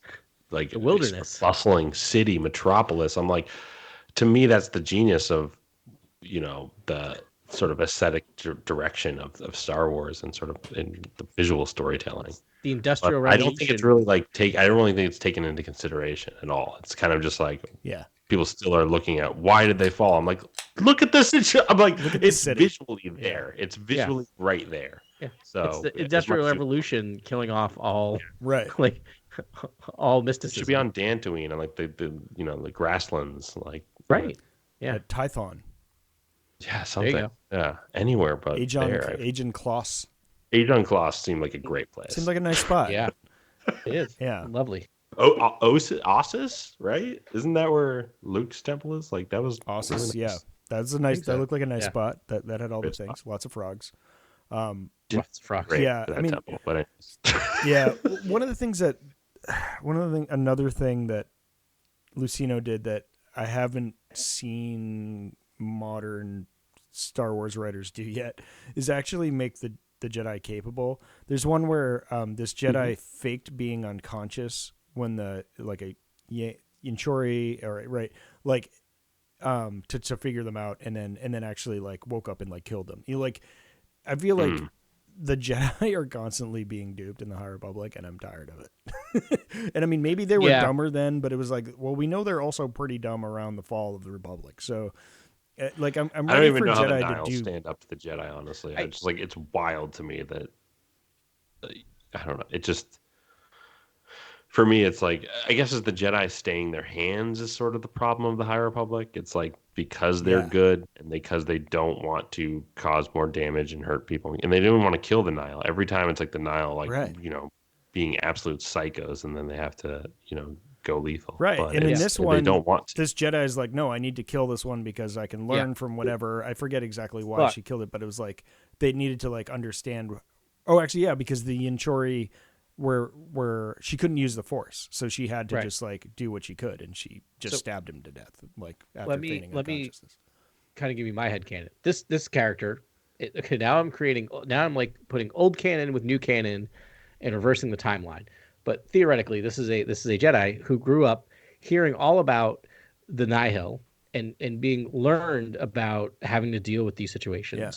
like the wilderness, bustling city metropolis. I'm like, to me, that's the genius of the sort of aesthetic direction of Star Wars and sort of in the visual storytelling. The Industrial Revolution. I don't think it's really I don't really think it's taken into consideration at all. It's kind of just like people still are looking at why did they fall. I'm like, look at this. I'm like, it's visually there. It's visually right there. Yeah. So it's the Industrial Revolution killing off all like all mysticism. It should be on Dantooine and like the grasslands, like Tython. Yeah, something. Yeah, anywhere but there. Agent Kloss. Ajon Kloss seemed like a great place. Seemed like a nice spot. Yeah, it is. Yeah, lovely. Ossus, right? Isn't that where Luke's temple is? Like that was Ossus. Really nice. Yeah, that's a nice. That looked like a nice spot. That had all the things. Lots of frogs. Lots of frogs. Yeah, I mean, temple, but another thing that Luceno did that I haven't seen modern Star Wars writers do yet is actually make the Jedi capable. There's one where this Jedi faked being unconscious when the Inchori to figure them out, and then actually like woke up and like killed them. I feel like the Jedi are constantly being duped in the High Republic, and I'm tired of it. And I mean, maybe they were dumber then, but it was like, well, we know they're also pretty dumb around the fall of the Republic. So, like, I'm ready I don't even for know Jedi how the to stand up to the Jedi. Honestly, I just like it's wild to me that I don't know. It just for me, it's like I guess it's the Jedi staying their hands is sort of the problem of the High Republic. It's like because they're good and because they don't want to cause more damage and hurt people, and they don't want to kill the Nile. Every time it's like the Nile, like being absolute psychos, and then they have to go lethal. Right. But and in this one, they don't want to. This Jedi is like, no, I need to kill this one because I can learn from whatever. I forget exactly why she killed it, but it was like they needed to like understand. Oh, actually, because the Inchori were she couldn't use the Force, so she had to just like do what she could, and she just stabbed him to death. Like after feigning unconsciousness. Kind of give you my headcanon. This character Okay, now I'm like putting old canon with new canon and reversing the timeline. But theoretically, this is a Jedi who grew up hearing all about the Nihil and being learned about having to deal with these situations. Yeah.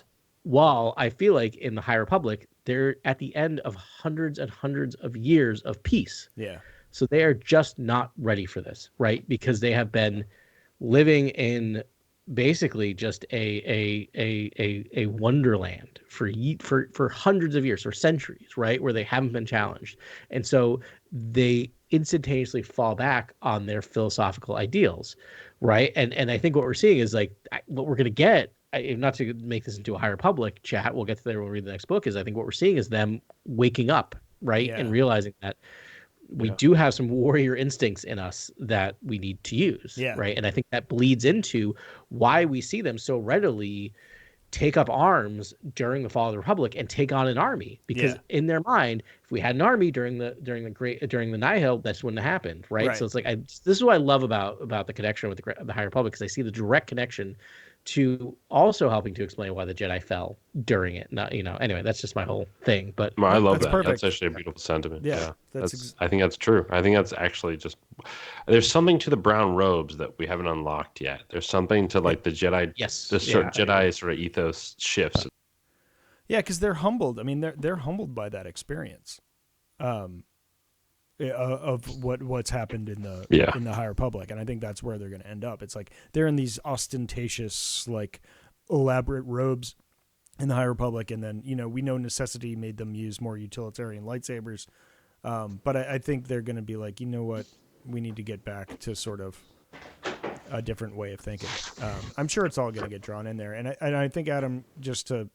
While I feel like in the High Republic, they're at the end of hundreds and hundreds of years of peace. Yeah. So they are just not ready for this, right? Because they have been living in basically just a wonderland for hundreds of years, for centuries, right? Where they haven't been challenged. And so they instantaneously fall back on their philosophical ideals, right? And I think what we're seeing is like what we're going to get, not to make this into a High Republic chat, we'll get to there when we read the next book, is I think what we're seeing is them waking up, right? Yeah. And realizing that we do have some warrior instincts in us that we need to use, Yeah. right? And I think that bleeds into why we see them so readily take up arms during the fall of the Republic and take on an army, because in their mind, if we had an army during the Nihil, that's wouldn't have happened, right? So it's like this is what I love about the connection with the High Republic, because I see the direct connection to also helping to explain why the Jedi fell during it. Not, anyway, that's just my whole thing. But No, I love that. Perfect. That's actually a beautiful sentiment. Yeah, I think that's true. I think that's actually just, there's something to the brown robes that we haven't unlocked yet. There's something to like the Jedi, Jedi sort of ethos shifts. Yeah, because they're humbled. I mean, they're humbled by that experience. Of what's happened in the High Republic, and I think that's where they're going to end up. It's like they're in these ostentatious, like elaborate robes in the High Republic, and then we know necessity made them use more utilitarian lightsabers, but I think they're going to be like, you know what, we need to get back to sort of a different way of thinking. I'm sure it's all going to get drawn in there, and I think, Adam, just to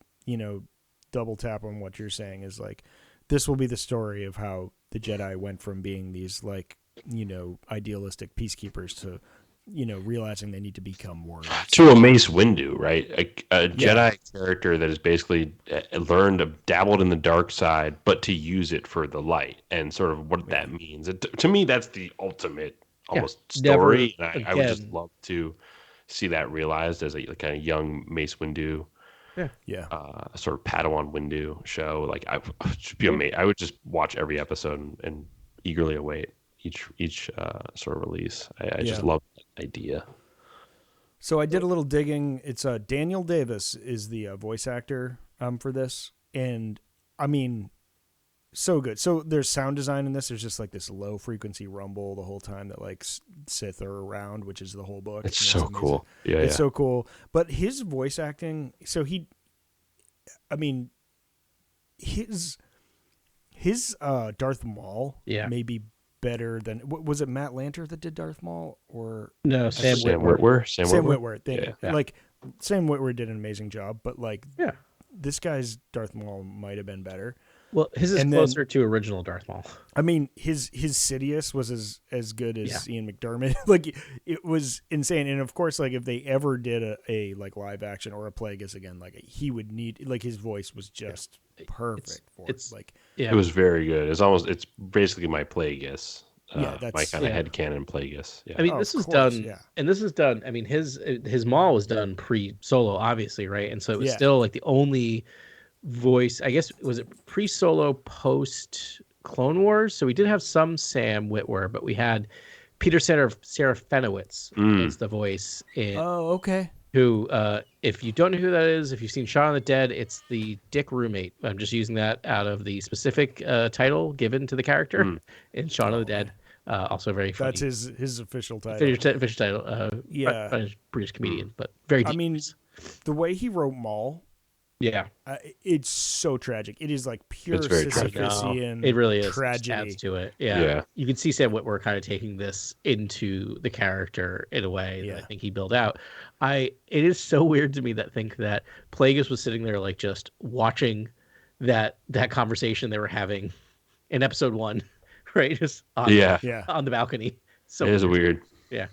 double tap on what you're saying, is like this will be the story of how the Jedi went from being these like, idealistic peacekeepers to, realizing they need to become warriors. To a Mace Windu, right? A Jedi character that has basically dabbled in the dark side, but to use it for the light, and sort of what that means. To me, that's the ultimate almost story. And I would just love to see that realized as a kind of young Mace Windu. Sort of Padawan Windu show. Like I should be amazing. I would just watch every episode and eagerly await each sort of release. I just love that idea. So I did a little digging. It's Daniel Davis is the voice actor for this, and I mean, so good. So there's sound design in this. There's just like this low frequency rumble the whole time that like Sith are around, which is the whole book. It's so cool. Yeah, it's so cool. But his voice acting, so his Darth Maul may be better than, was it Matt Lanter that did Darth Maul, or no, Sam Witwer. Sam Witwer. Like Sam Witwer did an amazing job, but like this guy's Darth Maul might have been better. Well, his is closer to original Darth Maul. I mean, his Sidious was as good as Ian McDermott. Like, it was insane. And of course, like if they ever did a like live action or a Plagueis again, like he would need, like his voice was just perfect for it. Like, it was very good. It's basically my Plagueis. That's my kind of headcanon Plagueis. Yeah. I mean, this is done, and this is done. I mean, his Maul was done pre-Solo, obviously, right? And so it was still like the only voice, I guess. Was it pre-Solo, post Clone Wars? So we did have some Sam Witwer, but we had Peter Serafinowicz as the voice in, who if you don't know who that is, if you've seen Shaun of the Dead, it's the dick roommate. I'm just using that out of the specific title given to the character in Shaun of the Dead. Also very funny. That's his official title. Official title. British comedian, but very deep. I mean, the way he wrote Maul, it's so tragic. It is like pure Sisyphusian. It really is. Tragedy. It adds to it. Yeah. You can see Sam Witwer kind of taking this into the character in a way that I think he built out. It is so weird to me that Plagueis was sitting there like just watching that conversation they were having in episode 1, right? Just on the balcony. So it is weird. Yeah.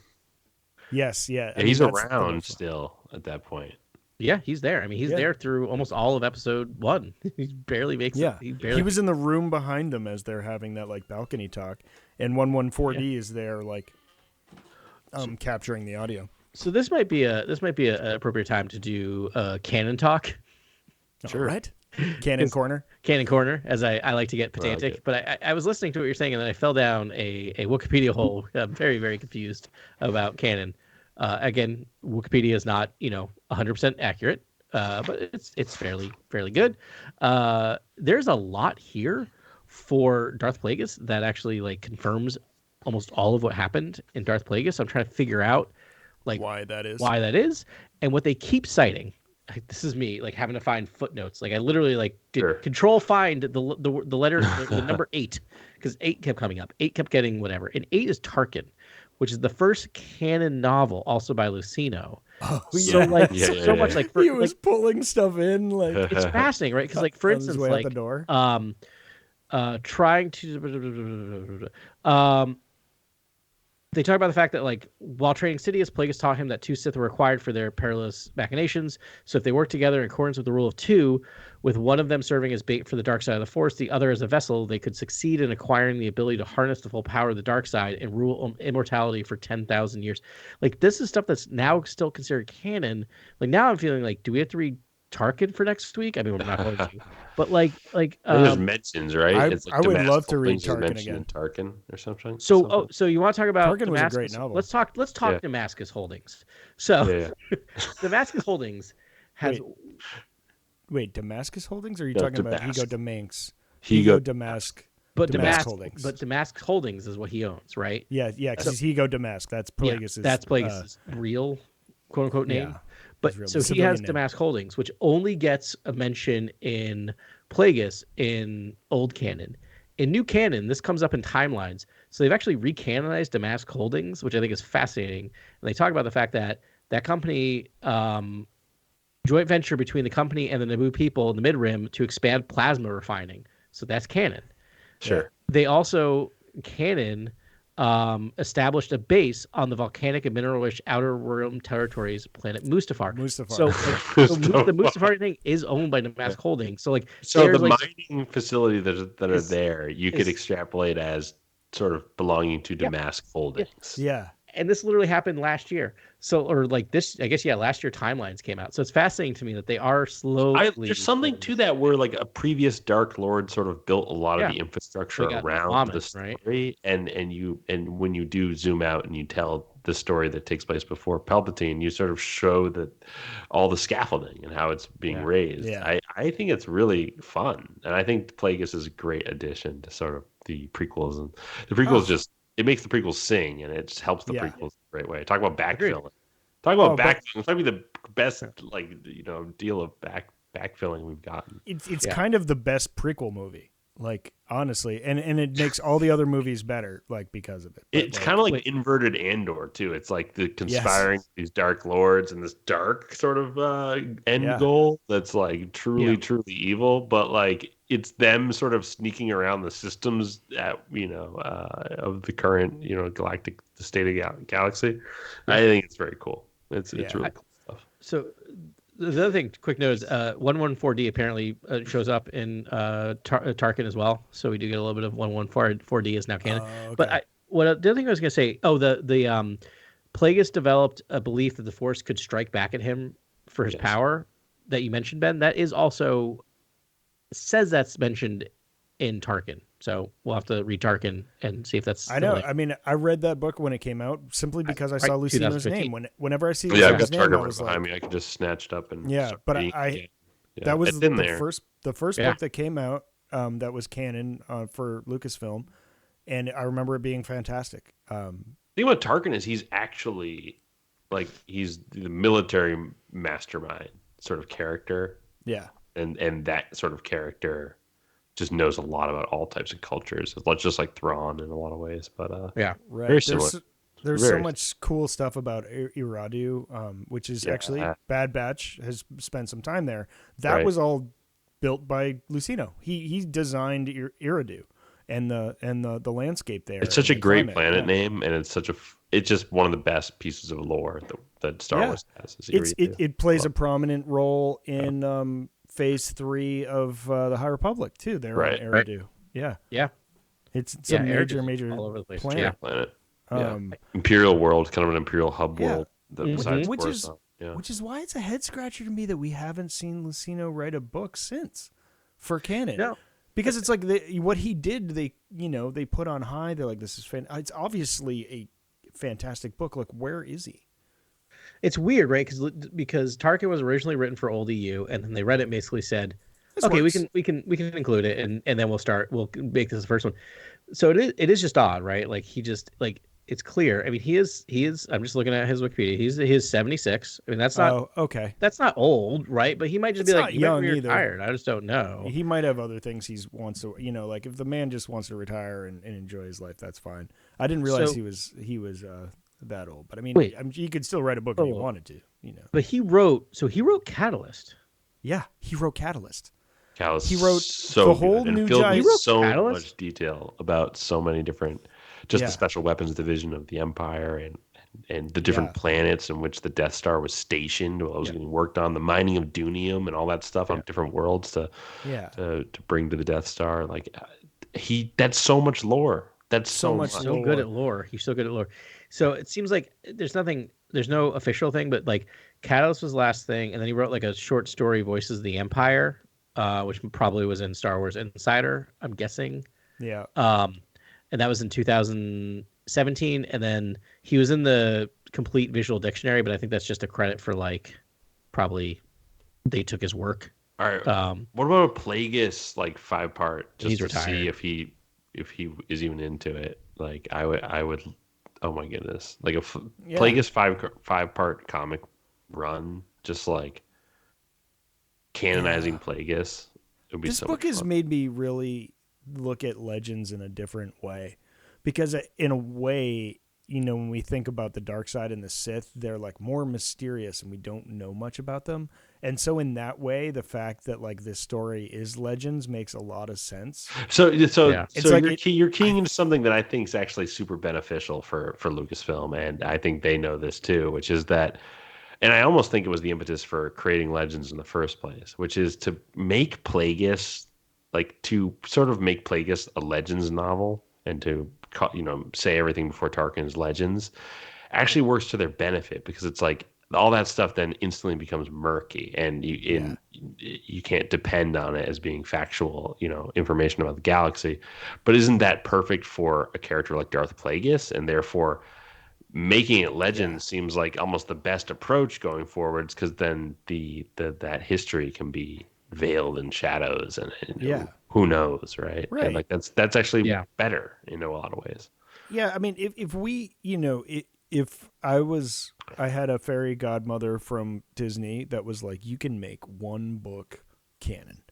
Yes. Yeah. He's around still at that point. Yeah, he's there. I mean, he's there through almost all of episode 1. He barely makes it. He was in the room behind them as they're having that like balcony talk, and 114D is there like capturing the audio. So this might be an appropriate time to do canon talk. Sure. Right? Cannon corner. Cannon corner, as I like to get I like pedantic. it. But I was listening to what you're saying, and then I fell down a Wikipedia hole. I'm very, very confused about canon. Again, Wikipedia is not 100% accurate, but it's fairly good. There's a lot here for Darth Plagueis that actually like confirms almost all of what happened in Darth Plagueis. I'm trying to figure out like Why that is. and what they keep citing. This is me like having to find footnotes. Like I literally like did Sure. control find the letter the number 8 because 8 kept coming up. 8 kept getting whatever, and 8 is Tarkin, which is the first canon novel, also by Luceno. Oh, So yeah. like Yeah, so much like He was pulling stuff in like it's fascinating, right? Because like for on his instance, way like out the door. trying to they talk about the fact that like while training Sidious, Plagueis taught him that 2 Sith were required for their perilous machinations. So if they work together in accordance with the rule of 2, with one of them serving as bait for the dark side of the Force, the other as a vessel, they could succeed in acquiring the ability to harness the full power of the dark side and rule immortality for 10,000 years. Like this is stuff that's now still considered canon. Like now I'm feeling like, do we have to read Tarkin for next week? I mean, we're not going to, but like There's mentions, right? It's like I would Damascus love to read Holdings is Tarkin mentioned again. in Tarkin or something. so you want to talk about Tarkin was a Damascus? great novel. Let's talk Yeah. Damascus Holdings. So Yeah. Damascus Holdings has Wait, Damascus Holdings? Or are you No, talking about Damask. Higo Damascus? Higo Damask. but Damask Damascus Holdings. But Damascus Holdings is what he owns, right? Yeah, because he's Higo Damask. That's Plagueis'. That's Plagueis' real quote unquote name. Yeah, But his real so he civilian has name. Damask Holdings, which only gets a mention in Plagueis in old canon. In new canon, this comes up in timelines. So they've actually recanonized Damask Holdings, which I think is fascinating. And they talk about the fact that that company, joint venture between the company and the Naboo people in the Mid-Rim to expand plasma refining. So that's canon. Sure. They also, canon, established a base on the volcanic and mineral-rich Outer Rim territories planet Mustafar. Mustafar. So, the Mustafar thing is owned by Damask Holdings. So, like, So the there's, like, mining facility that are is- there, you could is- extrapolate as sort of belonging to Yeah. Damask Holdings. Yeah. and this literally happened last year. So, or like this, I guess, last year timelines came out. So it's fascinating to me that they are slowly. There's something to that where like a previous Dark Lord sort of built a lot of Yeah. the infrastructure We got around Vomit, the story, right? and when you do zoom out and you tell the story that takes place before Palpatine, you sort of show that all the scaffolding and how it's being Yeah. raised. Yeah. I think it's really fun, and I think Plagueis is a great addition to sort of the prequels, and the prequels just it makes the prequels sing, and it just helps the Yeah. prequels a great way. Talk about Agreed. backfilling. Talk about Oh, but- backfilling. It's probably the best deal of backfilling we've gotten. It's Yeah. kind of the best prequel movie, like honestly, and it makes all the other movies better, like because of it. But, It's like, kind of like wait. inverted Andor too. It's like the conspiring these dark lords and this dark sort of end Yeah. goal that's like truly, Yeah. truly evil. But like it's them sort of sneaking around the systems at of the current galactic the state of galaxy. I think it's very cool. It's Yeah. really cool stuff. So the other thing, quick note is 114D apparently shows up in Tarkin as well. So we do get a little bit of 114D is now canon. okay. But the other thing I was going to say, the Plagueis developed a belief that the Force could strike back at him for his Yes. power that you mentioned, Ben. That is also says that's mentioned in Tarkin. So we'll have to read Tarkin and see if that's. I know. still I mean, I read that book when it came out simply because I right, saw Luceno's 2015. name. Whenever I see Yeah, I've got Luceno's name, I Target right was behind like, me. I could just snatch it up and Yeah, start but reading I- again. Yeah, that was it's in the there. first Yeah. book that came out that was canon for Lucasfilm, and I remember it being fantastic. The thing about Tarkin is he's actually he's the military mastermind sort of character, Yeah, and that sort of character just knows a lot about all types of cultures. It's just like Thrawn in a lot of ways, but Yeah. right. Very There's similar. there's so Very much cool stuff about Iradu, which is Yeah. actually Bad Batch has spent some time there. That Right. was all built by Luceno. He designed Iradu and the landscape there. it's such a and the great climate. planet Yeah. name, and it's just one of the best pieces of lore that Star Yeah. Wars has. Is It plays a prominent role in Phase 3 of the High Republic too. There Right. on Right. Eridu. Yeah, Yeah. it's Yeah, a Eridu's major all over the place. planet. planet. Yeah. Um, Imperial world, kind of an imperial hub Yeah. world. That Mhm. besides which is Coruscant. Yeah. Which is why it's a head scratcher to me that we haven't seen Luceno write a book since for canon. No. Because it's like what he did, they put on high. They're like, this is it's obviously a fantastic book. Like, where is he? It's weird, right? Because Tarkin was originally written for old EU, and then they read it and basically said, This okay, works. we can include it, and then we'll make this the first one. So it is just odd, right? Like he just like it's clear. I mean, he is. I'm just looking at his Wikipedia. He's 76. I mean, that's not okay. That's not old, right? But he might just It's be not like, he might young be either. retired. I just don't know. He might have other things he wants to, like if the man just wants to retire and enjoy his life, that's fine. I didn't realize he was that old, but I mean, Wait. he could still write a book if he wanted to, But he wrote Catalyst. Yeah, he wrote Catalyst. Cal He wrote so the whole good and new filled giant. with so Catalyst? much detail about so many different, just Yeah. the special weapons division of the Empire and the different planets in which the Death Star was stationed while it was getting worked on, the mining of Dunium and all that stuff on different worlds to bring to the Death Star. Like that's so much lore. That's so much. So good at lore. He's so good at lore. So it seems like there's no official thing, but like Catalyst was the last thing, and then he wrote like a short story, Voices of the Empire, which probably was in Star Wars Insider, I'm guessing. Yeah. And that was in 2017, and then he was in the Complete Visual Dictionary, but I think that's just a credit for like probably they took his work. All right. What about a Plagueis like 5-part? Just He's to retired. see if he is even into it. Like I would. Oh my goodness! Like a Plagueis 5-part comic run, just like canonizing Plagueis. It would be This so book much has fun. made me really look at Legends in a different way, because in a way, when we think about the dark side and the Sith, they're like more mysterious and we don't know much about them. And so in that way, the fact that like this story is Legends makes a lot of sense. So It's like you're keying into something that I think is actually super beneficial for Lucasfilm, and I think they know this too, which is that, and I almost think it was the impetus for creating Legends in the first place, which is to make Plagueis, like to sort of make Plagueis a Legends novel and to say everything before Tarkin's Legends actually works to their benefit, because it's like all that stuff then instantly becomes murky, and you can't depend on it as being factual, information about the galaxy. But isn't that perfect for a character like Darth Plagueis? And therefore, making it Legends seems like almost the best approach going forwards, because then that history can be veiled in shadows, and who knows, right? And like that's actually better in a lot of ways. Yeah, I mean, if we, if I had a fairy godmother from Disney that was like, you can make one book canon,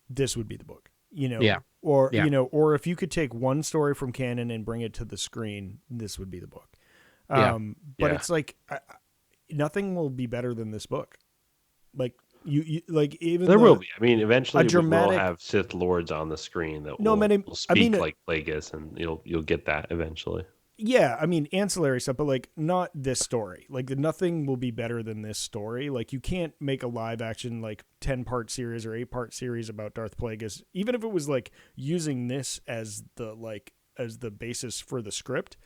this would be the book, or if you could take one story from canon and bring it to the screen, this would be the book. But it's like nothing will be better than this book. Like you like even there will be. I mean, eventually dramatic, we'll have Sith Lords on the screen that will speak like Plagueis, and you'll get that eventually. Yeah, I mean ancillary stuff, but like not this story. Like nothing will be better than this story. Like you can't make a live action like 10-part series or 8-part series about Darth Plagueis, even if it was like using this as the basis for the script.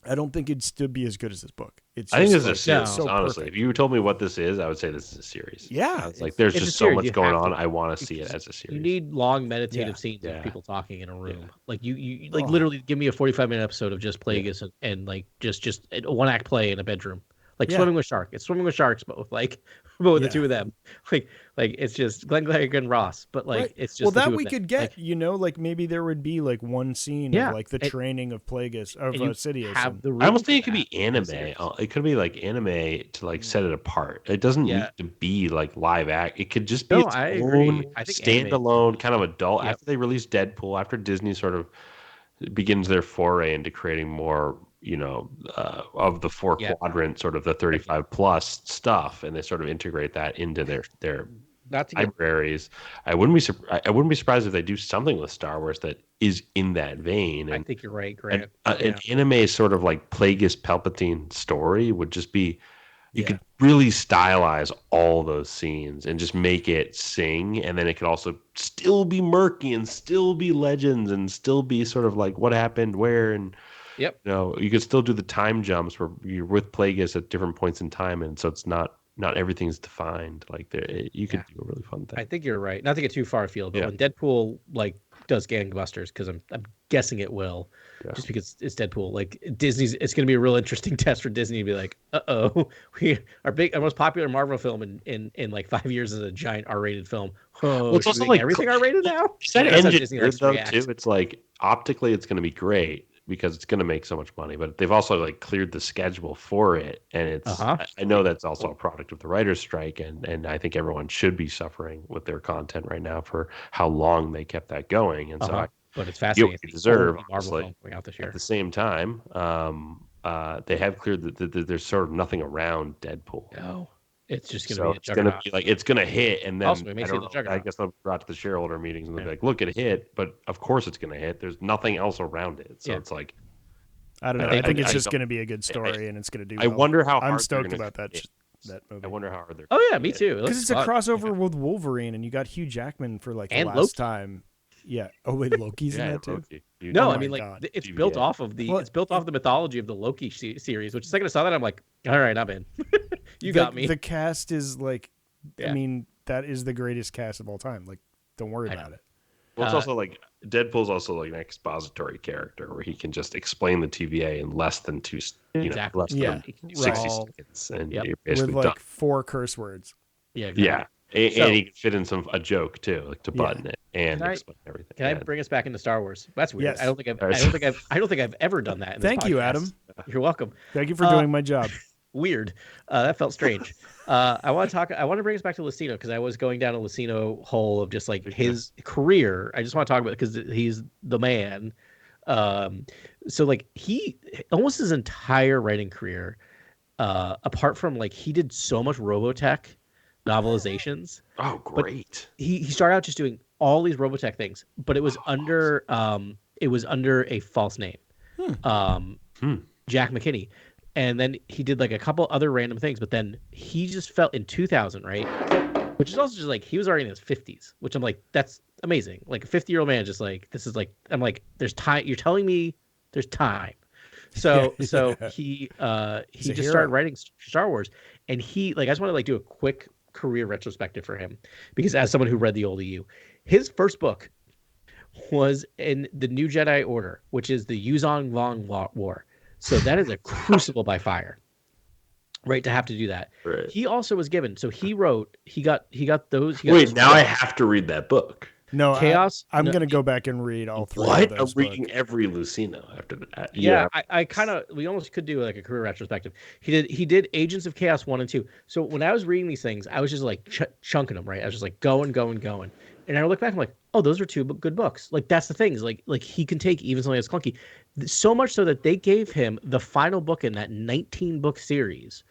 I don't think it'd still be as good as this book. I think this is a series. so honestly, perfect. if you told me what this is, I would say this is a series. Yeah, it's like there's it's just a so series. much You going have on. to- I want to see it as a series. You need long meditative scenes of people talking in a room. Like you like literally give me a 45-minute episode of just Plagueis and like just a 1-act play in a bedroom. Like Swimming with Shark. It's Swimming with Sharks, but with the two of them. Like it's just Glenn Glagg and Ross, but like it's just that we could get. Like maybe there would be like one scene of like the training of Plagueis of Sidious. I almost think it could be anime. It could be like anime to like set it apart. It doesn't need to be like live act. It could just be its own standalone kind of adult. After they release Deadpool, after Disney sort of begins their foray into creating more of the 4 quadrant, sort of the 35 plus stuff, and they sort of integrate that into their libraries. I wouldn't be surprised if they do something with Star Wars that is in that vein. And I think you're right, Grant. an anime sort of like Plagueis Palpatine story would just be, you could really stylize all those scenes and just make it sing, and then it could also still be murky and still be Legends and still be sort of like what happened where, and Yep. You could still do the time jumps where you're with Plagueis at different points in time, and so it's not everything's defined. Like you could do a really fun thing. I think you're right. Not to get too far afield, but Yeah. when Deadpool like does gangbusters, because I'm guessing it will, Yeah. just because it's Deadpool. Like it's going to be a real interesting test for Disney to be like, our most popular Marvel film in like 5 years is a giant R-rated film. Oh, It's also like everything R-rated now. That's how Disney likes to though react. too. It's like optically, it's going to be great because it's going to make so much money. But they've also like cleared the schedule for it, and it's. I know that's also a product of the writers' strike, and I think everyone should be suffering with their content right now for how long they kept that going. And so, but it's fascinating. You deserve Marvel honestly. film coming out this year. At the same time, they have cleared there's sort of nothing around Deadpool. No. It's just going to be it's going to be like it's going to hit, and then also, it makes I guess they'll be brought to the shareholder meetings and they'll be like, "Look, it hit," but of course it's going to hit. There's nothing else around it, so it's like I don't know. I think it's just going to be a good story, and it's going to do. I wonder how hard I'm stoked about that movie. I wonder how hard they're. Oh yeah, me too. Because it's a crossover with Wolverine, and you got Hugh Jackman for like the last time. Yeah. Oh wait, Loki's in that too. No, I mean like it's built off of it's built off the mythology of the Loki series. Which the second I saw that, I'm like, all right, I'm in. You got me. The cast is like, I mean, that is the greatest cast of all time. Like, don't worry about it. Well, it's also like Deadpool's also like an expository character where he can just explain the TVA in less than less than 60 seconds, and you're basically with like done. 4 curse words. Yeah. Exactly. Yeah. And he can fit in a joke too, like to button it and explain everything. Can I bring us back into Star Wars? That's weird. Yes. I don't think I've ever done that. Thank you, Adam. You're welcome. Thank you for doing my job. Weird. That felt strange. I want to bring us back to Luceno because I was going down a Luceno hole of just like his career. I just want to talk about it because he's the man. So like he almost his entire writing career, apart from like he did so much Robotech novelizations. Oh, great. He started out just doing all these Robotech things, but it was under a false name. Jack McKinney. And then he did like a couple other random things, but then he just felt in 2000, right? Which is also just like he was already in his 50s, which I'm like, that's amazing. Like a 50-year-old man just like this is like I'm like there's time. You're telling me there's time. So he just started writing Star Wars, and I just want to like do a quick career retrospective for him because as someone who read the old EU, his first book was in the New Jedi Order, which is the Yuzong Vong War. So that is a crucible by fire, right? To have to do that. Right. He also was given. So he got those. Wait, now I have to read that book. No, Chaos. I'm going to go back and read all 3 What? of those I'm reading books. every Luceno after that. Yeah, I kind of we almost could do like a career retrospective. He did Agents of Chaos 1 and 2. So when I was reading these things, I was just like chunking them, right? I was just like going. And I look back, I'm like, oh, those are 2 good books. Like that's the thing is like he can take even something that's clunky, so much so that they gave him the final book in that 19-book series,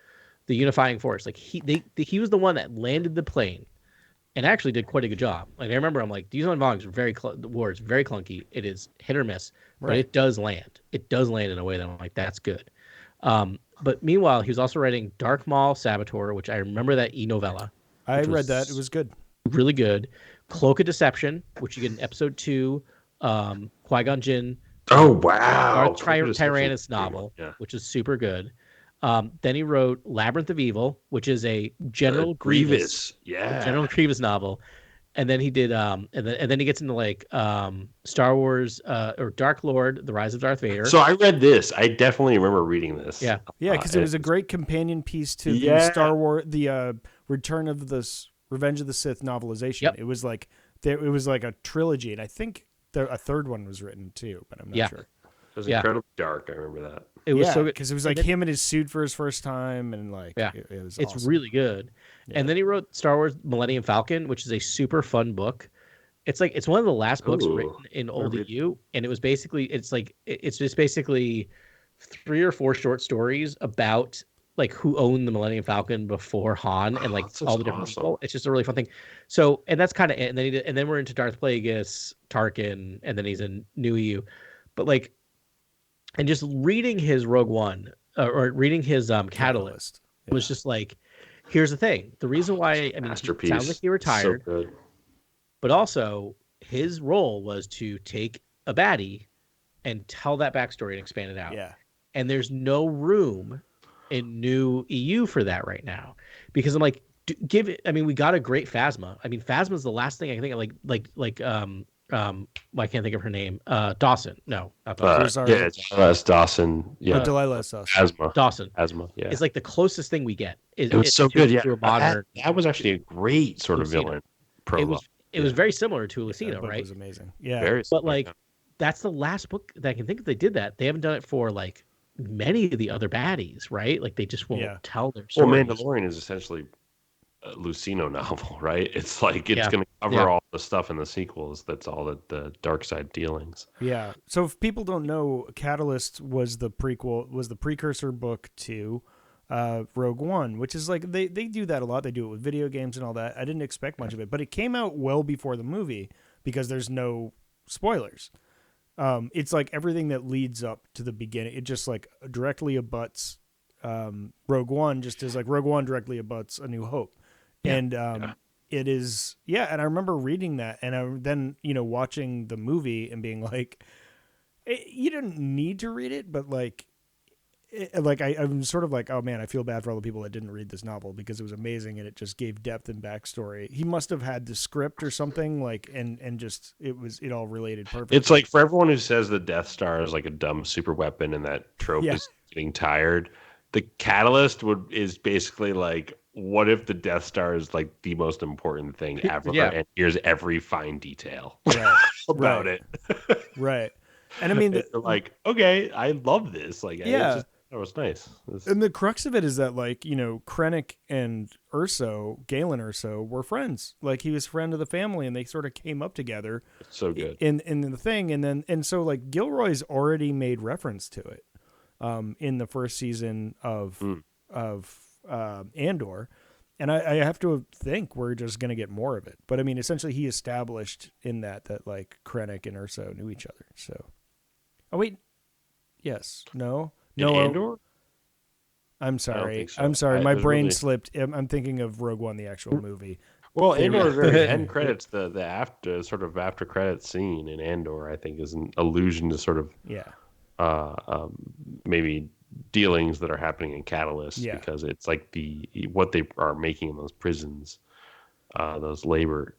The Unifying Force. Like he was the one that landed the plane, and actually did quite a good job. Like I remember, I'm like, these volumes are the war is very clunky. It is hit or miss, but it does land. It does land in a way that I'm like, that's good. But meanwhile, he was also writing Dark Maul Saboteur, which I remember that novella. I read that. It was good. Really good. Cloak of Deception, which you get in episode 2, Qui-Gon Jinn. Oh, wow. Tyrannus novel, which is super good. Then he wrote Labyrinth of Evil, which is a General Grievous. Yeah. General Grievous novel. And then he did and then he gets into like Star Wars or Dark Lord, The Rise of Darth Vader. So I read this. I definitely remember reading this. Yeah. Yeah, because it was a great companion piece to the Star Wars, the Return of the Revenge of the Sith novelization. Yep. It was like a trilogy, and I think a third one was written too, but I'm not sure. It was incredibly dark. I remember that. It was so good because it was like him in his suit for his first time, and like it was it's awesome. really good. Yeah. And then he wrote Star Wars Millennium Falcon, which is a super fun book. It's one of the last books written in old EU, and it was basically it's just basically 3 or 4 short stories about like who owned the Millennium Falcon before Han and like all the different people. It's just a really fun thing. So, and that's kind of it. And then we're into Darth Plagueis, Tarkin, and then he's in New EU. But like, and just reading his Rogue One or reading his Catalyst was just like, here's the thing. The reason why, I mean, it sounds like he retired, so but also his role was to take a baddie and tell that backstory and expand it out. Yeah. And there's no room in new EU for that right now, because I'm like, give it. I mean, we got a great Phasma. I mean, Phasma's the last thing I can think of. Well, I can't think of her name. Dawson. No, not Dawson. Yeah, it's Dawson. Yeah, Delilah is Dawson. Dawson. Asthma. Yeah, It's like the closest thing we get. It was so good. Yeah, to a modern. that was actually a great sort of Luceno. villain prologue. It was very similar to Luceno, That book right? was amazing. Yeah. Very But similar, like, that's the last book that I can think of they did that. They haven't done it for like many of the other baddies, right? Like they just won't tell their Well, stories. Mandalorian is essentially a Luceno novel, right? It's like it's going to cover Yeah. all the stuff in the sequels. That's all the dark side dealings. Yeah. So if people don't know, Catalyst was the precursor book to Rogue One, which is like they do that a lot. They do it with video games and all that. I didn't expect much of it, but it came out well before the movie because there's no spoilers. It's like everything that leads up to the beginning. It just like directly abuts Rogue One, just as like Rogue One directly abuts A New Hope. And it is, and I remember reading that and then, watching the movie and being like, you didn't need to read it, but like, I'm sort of like, oh man, I feel bad for all the people that didn't read this novel because it was amazing and it just gave depth and backstory. He must have had the script or something like, and just it all related perfectly. It's like for everyone who says the Death Star is like a dumb super weapon and that trope is getting tired. The Catalyst is basically like, what if the Death Star is like the most important thing ever? And here's every fine detail about it. Right. And I mean, like, okay, I love this. Like, that was nice. And the crux of it is that, like, Krennic and Galen Erso, were friends. Like, he was a friend of the family, and they sort of came up together. So good. In the thing, and so like Gilroy's already made reference to it, in the first season of Andor, and I have to think we're just gonna get more of it. But I mean, essentially, he established in that like Krennic and Erso knew each other. So, oh wait, yes, no. Andor? I'm sorry. So. I'm sorry. My brain slipped. I'm thinking of Rogue One, the actual movie. Well, Andor very end credits, the after credits scene in Andor, I think, is an allusion to sort of maybe dealings that are happening in Catalyst, because it's like what they are making in those prisons, those labor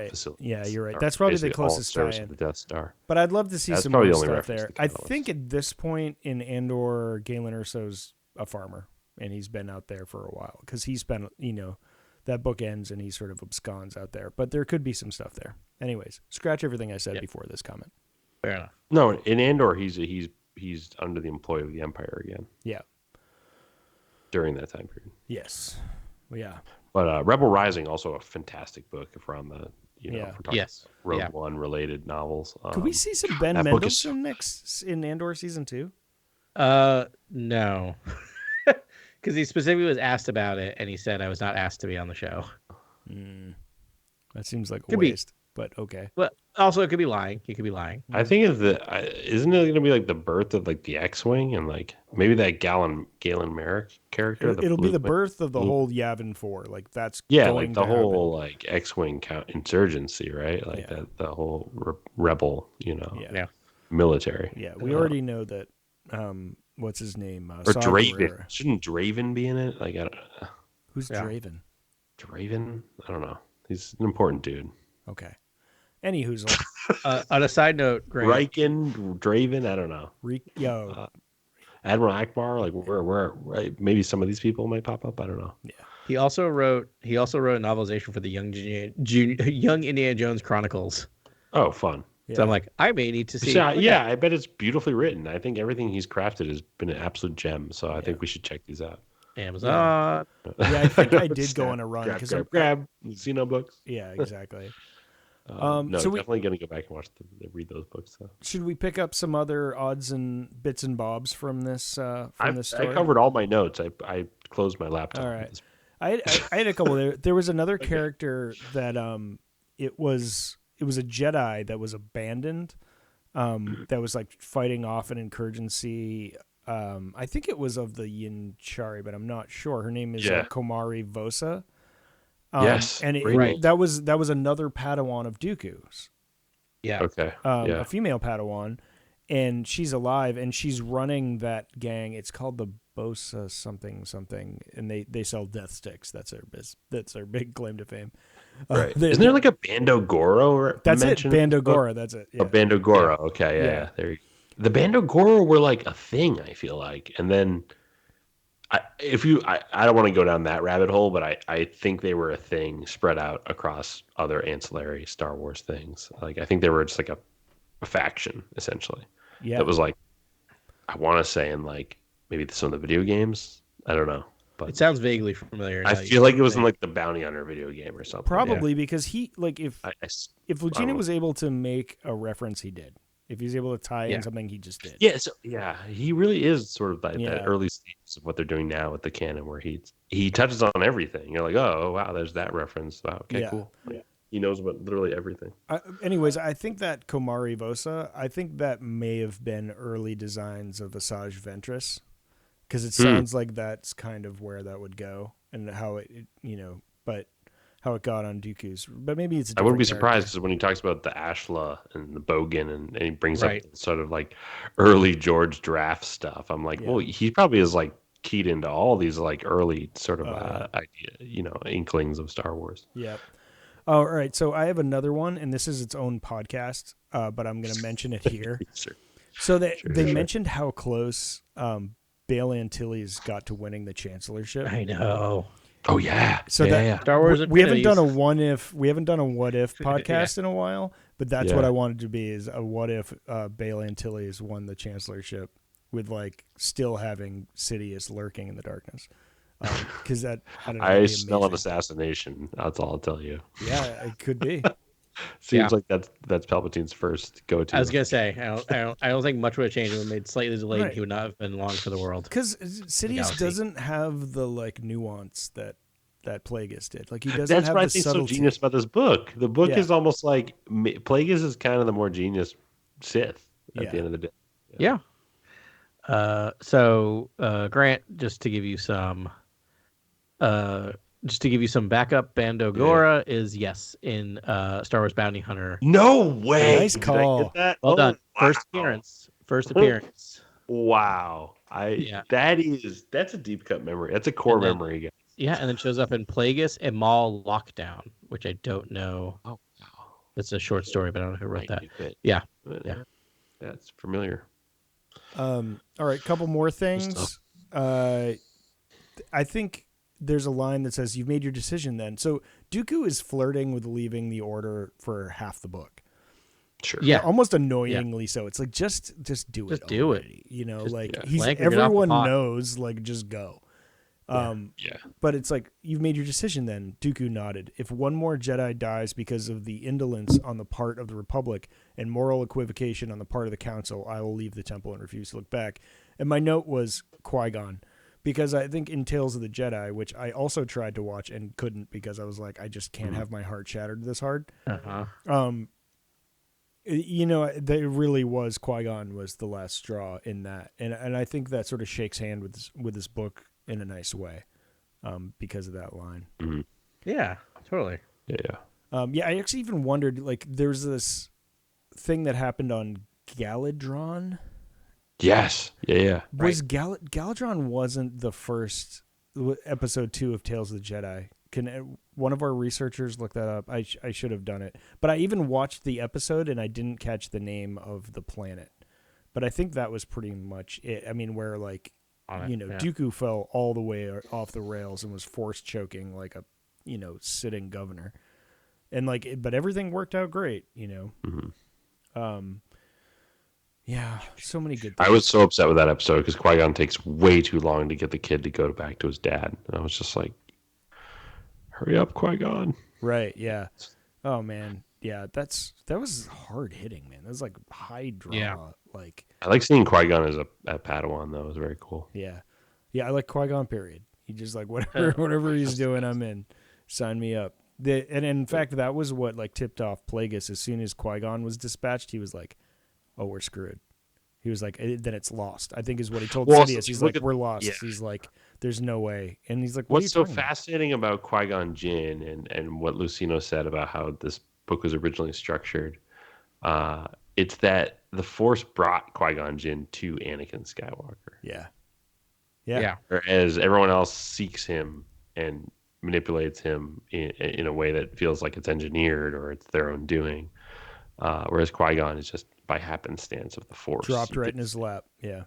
facilities. Yeah, you're right. That's probably the closest tie-in. The Death Star. But I'd love to see some more stuff there. I think at this point in Andor, Galen Erso's a farmer, and he's been out there for a while because he's been, that book ends and he sort of absconds out there. But there could be some stuff there. Anyways, scratch everything I said before this comment. Fair enough. No, in Andor, he's under the employ of the Empire again. Yeah. During that time period. Yes. Well, yeah. But Rebel Rising, also a fantastic book if we're on the, if we're talking Rogue One related novels. Could we see some Ben Mendelsohn next in Andor season 2? No. Because he specifically was asked about it, and he said, I was not asked to be on the show. That seems like a waste. But okay. But also, it could be lying. He could be lying. I think isn't it going to be like the birth of like the X-wing and like maybe that Galen Merrick character? It'll be the birth of the whole Yavin 4. Like that's like the whole like X-wing insurgency, right? Like the whole rebel, military. Yeah, we already know that. What's his name? Or Draven. Shouldn't Draven be in it? Like I don't know. Who's Draven? Draven? I don't know. He's an important dude. Okay. Anywho's on a side note, Grant. Riken, Draven, I don't know. Admiral Akbar, like where maybe some of these people might pop up. I don't know. Yeah. He also wrote a novelization for the Young Indiana Jones Chronicles. Oh, fun. Yeah. So I'm like, I may need to see. I bet it's beautifully written. I think everything he's crafted has been an absolute gem. So I think we should check these out. Amazon. Yeah, I think I did go on a run because grab Luceno books. Yeah, exactly. So definitely going to go back and read those books. So. Should we pick up some other odds and bits and bobs from this? Story? I covered all my notes. I closed my laptop. All right. I had a couple there. There was another character that it was a Jedi that was abandoned. That was like fighting off an insurgency. I think it was of the Yinchari, but I'm not sure. Her name is Komari Vosa. Yes, and that was another Padawan of Dooku's. Yeah. Okay. A female Padawan, and she's alive, and she's running that gang. It's called the Bosa something, and they sell death sticks. That's their big claim to fame. Right. Isn't there like a Bando Goro That's it, mention? Bando Goro. That's it. Yeah. A Bando Goro. Okay, yeah. There you go. The Bando Goro were like a thing, I feel like. And then I don't want to go down that rabbit hole, but I think they were a thing spread out across other ancillary Star Wars things. Like I think they were just like a faction, essentially. Yeah. That was like, I want to say in like maybe some of the video games. I don't know. But It sounds vaguely familiar. I feel like it was in like the Bounty Hunter video game or something. Probably because he like if don't Luceno know. was able to make a reference, he did. If he's able to tie in something, he just did. Yeah, so he really is sort of like Yeah. that early stages of what they're doing now with the canon, where he touches on everything. You're like, oh wow, there's that reference. Wow, okay, Yeah. cool. Yeah. He knows about literally everything. Anyways, I think that Komari Vosa, I think that may have been early designs of Asajj Ventress, because it sounds like that's kind of where that would go and how it but how it got on Dooku's. But maybe it's a I wouldn't be different surprised character. because when he talks about the Ashla and the Bogan and he brings Right. up sort of like early George draft stuff, I'm like, Yeah. well, he probably is like keyed into all these like early sort of yeah. idea, inklings of Star Wars. Yep. All right, so I have another one, and this is its own podcast, but I'm going to mention it here. Sure. So they Sure. mentioned how close Bail Antilles got to winning the chancellorship. I know. Oh yeah. So yeah, that yeah. Star Wars we haven't done a affinities. what if podcast in a while, but that's Yeah. what I wanted to be, is a what if Bail Antilles won the chancellorship with like still having Sidious lurking in the darkness. Because that I don't know, that'd I be smell an amazing. assassination. That's all I'll tell you. Yeah, it could be. Seems like that's Palpatine's first go-to. I was gonna say, I don't think much would have changed. It would have made slightly delayed. Right. He would not have been long for the world. Because Sidious galaxy. doesn't have the like nuance that Plagueis did. Like he doesn't That's have what I the think so subtlety. genius about this book. The book Yeah. is almost like Plagueis is kind of the more genius Sith at the end of the day. Yeah. So Grant, just to give you some backup, Bando Gora is yes in Star Wars Bounty Hunter. No way. Nice Did I call. get that? Well Oh, done. wow. First appearance. Wow. That's a deep cut memory. That's a core And then- memory, guys. Yeah, and then shows up in Plagueis and Maul Lockdown, which I don't know. Oh wow. It's a short story, but I don't know who wrote that. But- Yeah. but, Yeah. That's familiar. All right, couple more things. I think there's a line that says, "You've made your decision." Then, so Dooku is flirting with leaving the Order for half the book. Sure. Yeah. Almost annoyingly so. It's like just do it. Just do it. already. Just- like yeah. he's Blank or get off the everyone pot. knows. Like just go. Yeah. But it's like, you've made your decision then. Dooku nodded. If one more Jedi dies because of the indolence on the part of the Republic and moral equivocation on the part of the Council, I will leave the temple and refuse to look back. And my note was Qui-Gon. Because I think in Tales of the Jedi, which I also tried to watch and couldn't because I was like, I just can't have my heart shattered this hard. Uh-huh. There really was, Qui-Gon was the last straw in that. And I think that sort of shakes hand with this book in a nice way because of that line. Mm-hmm. Yeah, totally. Yeah. I actually even wondered, like, there's this thing that happened on Galadron. Yes. Yeah. Was Galadron wasn't the first episode 2 of Tales of the Jedi. Can one of our researchers look that up? I should have done it. But I even watched the episode and I didn't catch the name of the planet. But I think that was pretty much it. I mean, where like, Dooku fell all the way off the rails and was force choking like a, sitting governor. And like, but everything worked out great, Mm-hmm. Yeah, so many good things. I was so upset with that episode because Qui-Gon takes way too long to get the kid to go back to his dad. And I was just like, hurry up, Qui-Gon. Right, yeah. Oh, man. Yeah, that was hard hitting, man. That was like high drama. Yeah. Like, I like seeing Qui-Gon as a Padawan, though. It was very cool. yeah. Yeah, I like Qui-Gon, period. He just like, whatever he's doing, I'm in. Sign me up. And in fact, that was what like tipped off Plagueis. As soon as Qui-Gon was dispatched, he was like, oh, we're screwed. He was like, then it's lost, I think is what he told Sidious. He's like, we're lost. Yeah. He's like, there's no way. And he's like, What's so fascinating about Qui-Gon Jinn and what Luceno said about how this book was originally structured it's that the Force brought Qui-Gon Jinn to Anakin Skywalker. Yeah. Whereas everyone else seeks him and manipulates him in a way that feels like it's engineered or it's their own doing. Whereas Qui-Gon is just by happenstance of the Force. Dropped right in his lap. Yeah.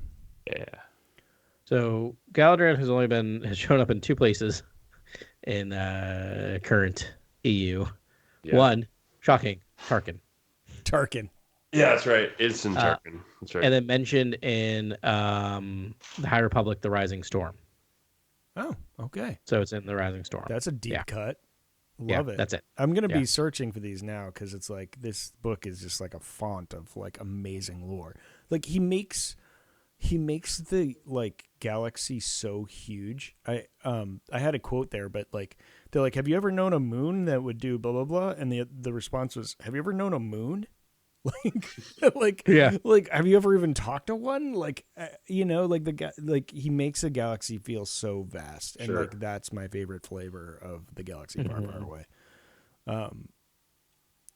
Yeah. So Alderaan has shown up in 2 places in current EU. Yeah. One, shocking, Tarkin. Yeah, that's right. It's in Tarkin. That's right. And then mentioned in the High Republic, The Rising Storm. Oh, okay. So it's in The Rising Storm. That's a deep cut. Yeah, Love it. that's it. I'm going to be searching for these now because it's like this book is just like a font of like amazing lore. Like he makes the like galaxy so huge. I had a quote there, but like they're like, have you ever known a moon that would do blah blah blah? And the response was, have you ever known a moon? Like have you ever even talked to one? Like like he makes a galaxy feel so vast, and like that's my favorite flavor of the galaxy far far away.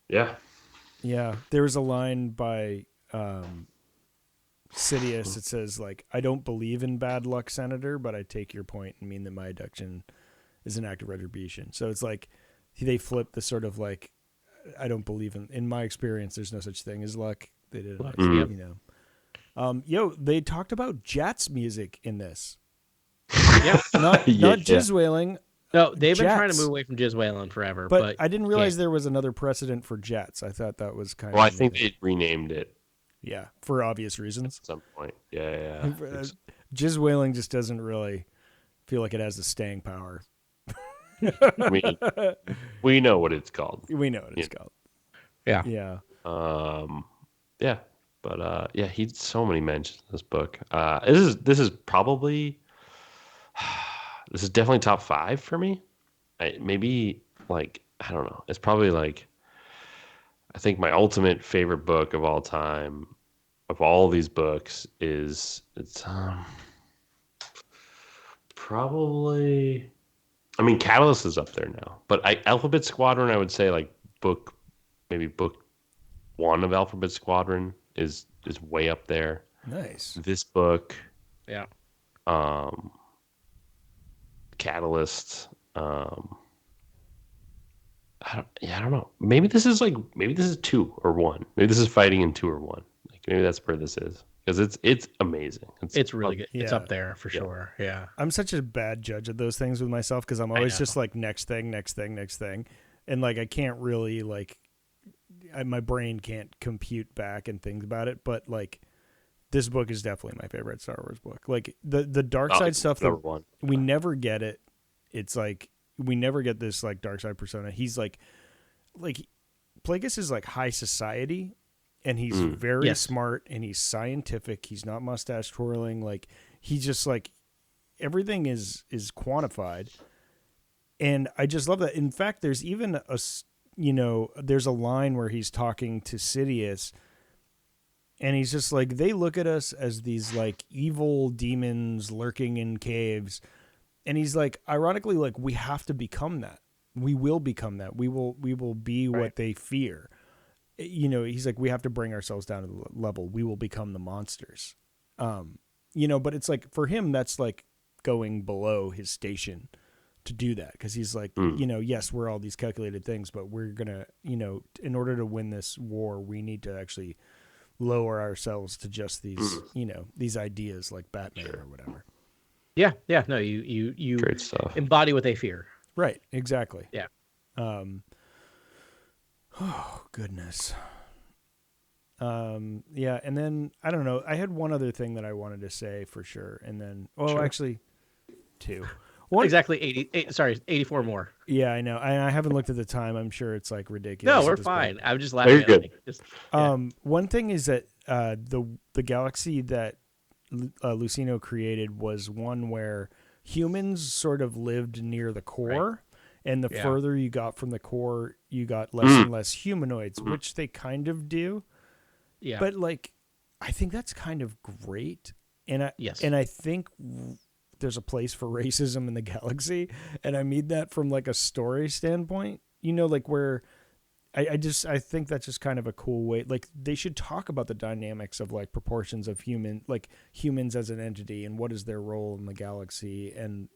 Yeah. There was a line by Sidious. It says like, I don't believe in bad luck, Senator, but I take your point and mean that my abduction is an act of retribution. So it's like they flip the sort of like, I don't believe in my experience, there's no such thing as luck. They did it, they talked about Jat's music in this. Yeah. Not jizz wailing. No, they've been trying to Jats. move away from jizz wailing forever. But I didn't realize there was another precedent for Jats. I thought that was kind of... Well, I think they renamed it. Yeah, for obvious reasons. At some point. Yeah. Jizz wailing just doesn't really feel like it has the staying power. We know what it's called. We know what it's called. Yeah. Yeah. Yeah. But he had so many mentions in this book. This is probably this is definitely top 5 for me. Maybe like I don't know. It's probably like I think my ultimate favorite book of all time of all these books it's probably I mean Catalyst is up there now. But Alphabet Squadron I would say like book 1 of Alphabet Squadron is way up there. Nice. This book, yeah. Catalyst. I don't know. Maybe this is 2 or 1. Maybe this is fighting in 2 or 1. Like maybe that's where this is because it's amazing. It's really good. Yeah. It's up there for sure. Yeah. I'm such a bad judge of those things with myself because I'm always just like next thing, and like I can't really like. My brain can't compute back and think about it, but like this book is definitely my favorite Star Wars book. Like the dark side stuff that we never get it. It's like we never get this like dark side persona. He's like Plagueis is like high society, and he's very smart and he's scientific. He's not mustache twirling. Like he's just like everything is quantified, and I just love that. In fact, there's even there's a line where he's talking to Sidious and he's just like, they look at us as these like evil demons lurking in caves. And he's like, ironically, like we have to become that. We will become that. We will be what they fear. He's like, we have to bring ourselves down to the level. We will become the monsters. But it's like for him, that's like going below his station to do that because he's like, yes, we're all these calculated things, but we're gonna, in order to win this war, we need to actually lower ourselves to just these, these ideas like Batman or whatever. Yeah. No, you great stuff. Embody what they fear. Right. Exactly. Yeah. Oh goodness. Yeah. And then I don't know. I had one other thing that I wanted to say for sure. And then, actually 2. Exactly 84 more. Yeah, I know. I haven't looked at the time. I'm sure it's like ridiculous. No, we're fine. I'm just laughing. Very good. One thing is that the galaxy that Luceno created was one where humans sort of lived near the core, and the further you got from the core, you got less and less humanoids, which they kind of do. Yeah. But like, I think that's kind of great, and I think there's a place for racism in the galaxy, and I mean that from like a story standpoint. Like where I think that's just kind of a cool way. Like they should talk about the dynamics of like proportions of humans as an entity and what is their role in the galaxy, and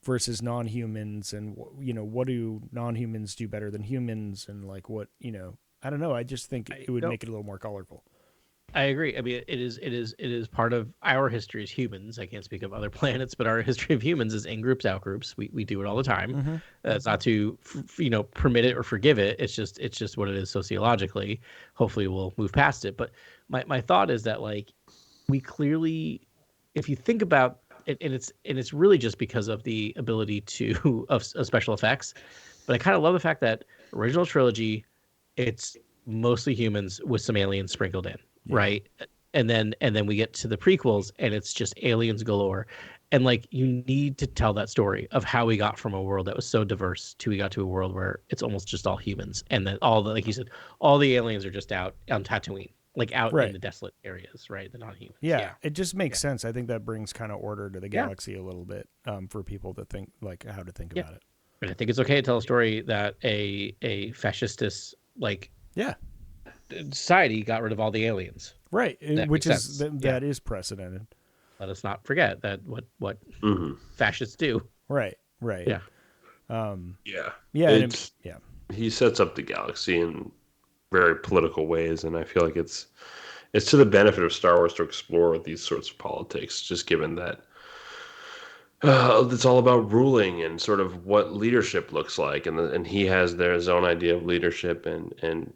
versus non-humans, and what do non-humans do better than humans, and like what I don't know. I just think it would make it a little more colorful. I agree. I mean, it is part of our history as humans. I can't speak of other planets, but our history of humans is in groups, out groups. We do it all the time. Mm-hmm. It's not to permit it or forgive it. It's just what it is sociologically. Hopefully, we'll move past it. But my thought is that like we clearly, if you think about it, and it's really just because of the ability of special effects. But I kind of love the fact that original trilogy, it's mostly humans with some aliens sprinkled in. Yeah. Right. And then we get to the prequels and it's just aliens galore. And like you need to tell that story of how we got from a world that was so diverse to we got to a world where it's almost just all humans. And then like you said, all the aliens are just out on Tatooine, like out in the desolate areas, right? The non-humans. Yeah. It just makes sense. I think that brings kind of order to the galaxy a little bit, for people to think like how to think about it. And I think it's okay to tell a story that a fascistist society got rid of all the aliens, right? Which is that is precedented. Let us not forget that what fascists do. Right. Yeah. He sets up the galaxy in very political ways, and I feel like it's to the benefit of Star Wars to explore these sorts of politics, just given that it's all about ruling and sort of what leadership looks like, and he has his own idea of leadership, and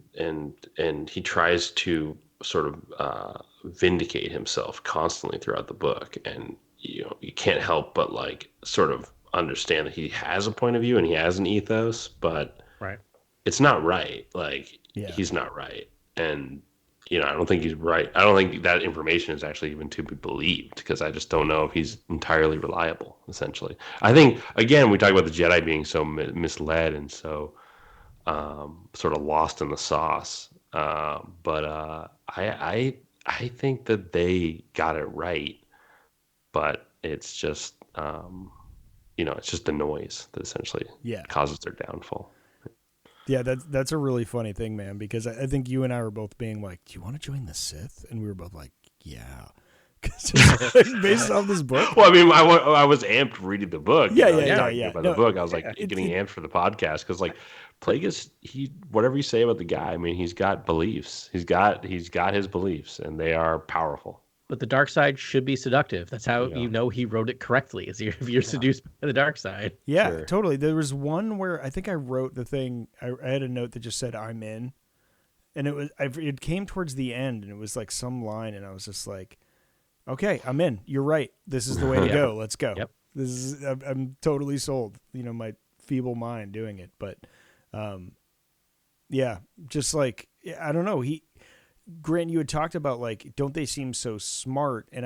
he tries to sort of vindicate himself constantly throughout the book, and you can't help but like sort of understand that he has a point of view and he has an ethos, but it's not right. Like he's not right, and I don't think he's right. I don't think that information is actually even to be believed, because I just don't know if he's entirely reliable, essentially. I think, again, we talk about the Jedi being so misled and so sort of lost in the sauce. But I think that they got it right, but it's just, it's just the noise that essentially causes their downfall. Yeah, that's a really funny thing, man, because I think you and I were both being like, do you want to join the Sith? And we were both like, yeah. Based off this book. Well, I mean, I was amped reading the book. Yeah. About the book, I was like getting amped for the podcast, because like Plagueis, whatever you say about the guy, I mean, he's got beliefs. He's got his beliefs, and they are powerful. But the dark side should be seductive. That's how he wrote it correctly. Is if you're seduced by the dark side. Yeah, totally. There was one where I think I wrote the thing. I had a note that just said "I'm in," and it came towards the end, and it was like some line, and I was just like, "Okay, I'm in. You're right. This is the way to go. Let's go. Yep. I'm totally sold." My feeble mind doing it, but just like I don't know. Grant, you had talked about like, don't they seem so smart? And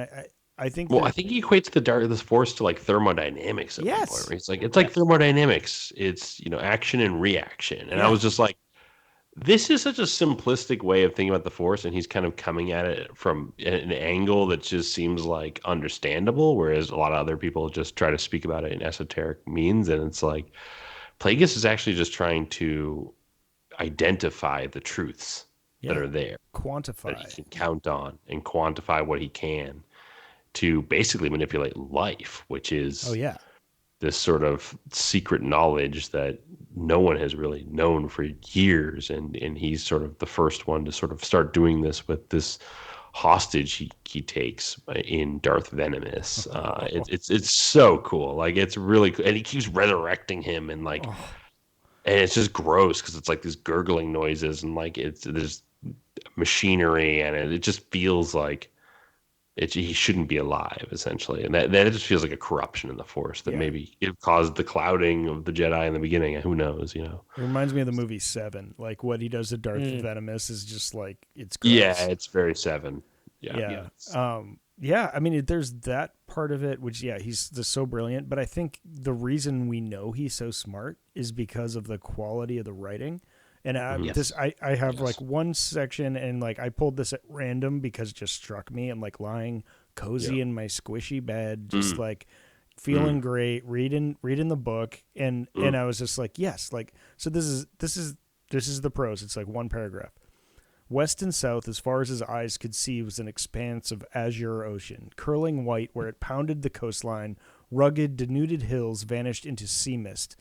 I think. Well, I think he equates the Force to like thermodynamics. At one point, right? It's like thermodynamics. It's action and reaction. And I was just like, this is such a simplistic way of thinking about the Force, and he's kind of coming at it from an angle that just seems like understandable, whereas a lot of other people just try to speak about it in esoteric means. And it's like, Plagueis is actually just trying to identify the truths that are there, quantify, that he can count on, and quantify what he can to basically manipulate life, which is this sort of secret knowledge that no one has really known for years, and he's sort of the first one to sort of start doing this with this hostage he takes in Darth Venomous. It's so cool, like it's really cool, and he keeps resurrecting him, and like, and it's just gross because it's like these gurgling noises, and like there's machinery, and it just feels like he shouldn't be alive, essentially, and that it just feels like a corruption in the Force that maybe it caused the clouding of the Jedi in the beginning. Who knows? It reminds me of the movie Seven. Like what he does to Darth Venomous is just like it's gross. Yeah, it's very Seven. Yeah. I mean, there's that part of it, which he's just so brilliant. But I think the reason we know he's so smart is because of the quality of the writing. And I have like one section, and like I pulled this at random because it just struck me. I'm like lying cozy in my squishy bed, just like feeling great, reading the book, and I was just like, yes, like so this is This is the prose. It's like one paragraph. West and south, as far as his eyes could see, was an expanse of azure ocean, curling white where it pounded the coastline. Rugged, denuded hills vanished into sea mist.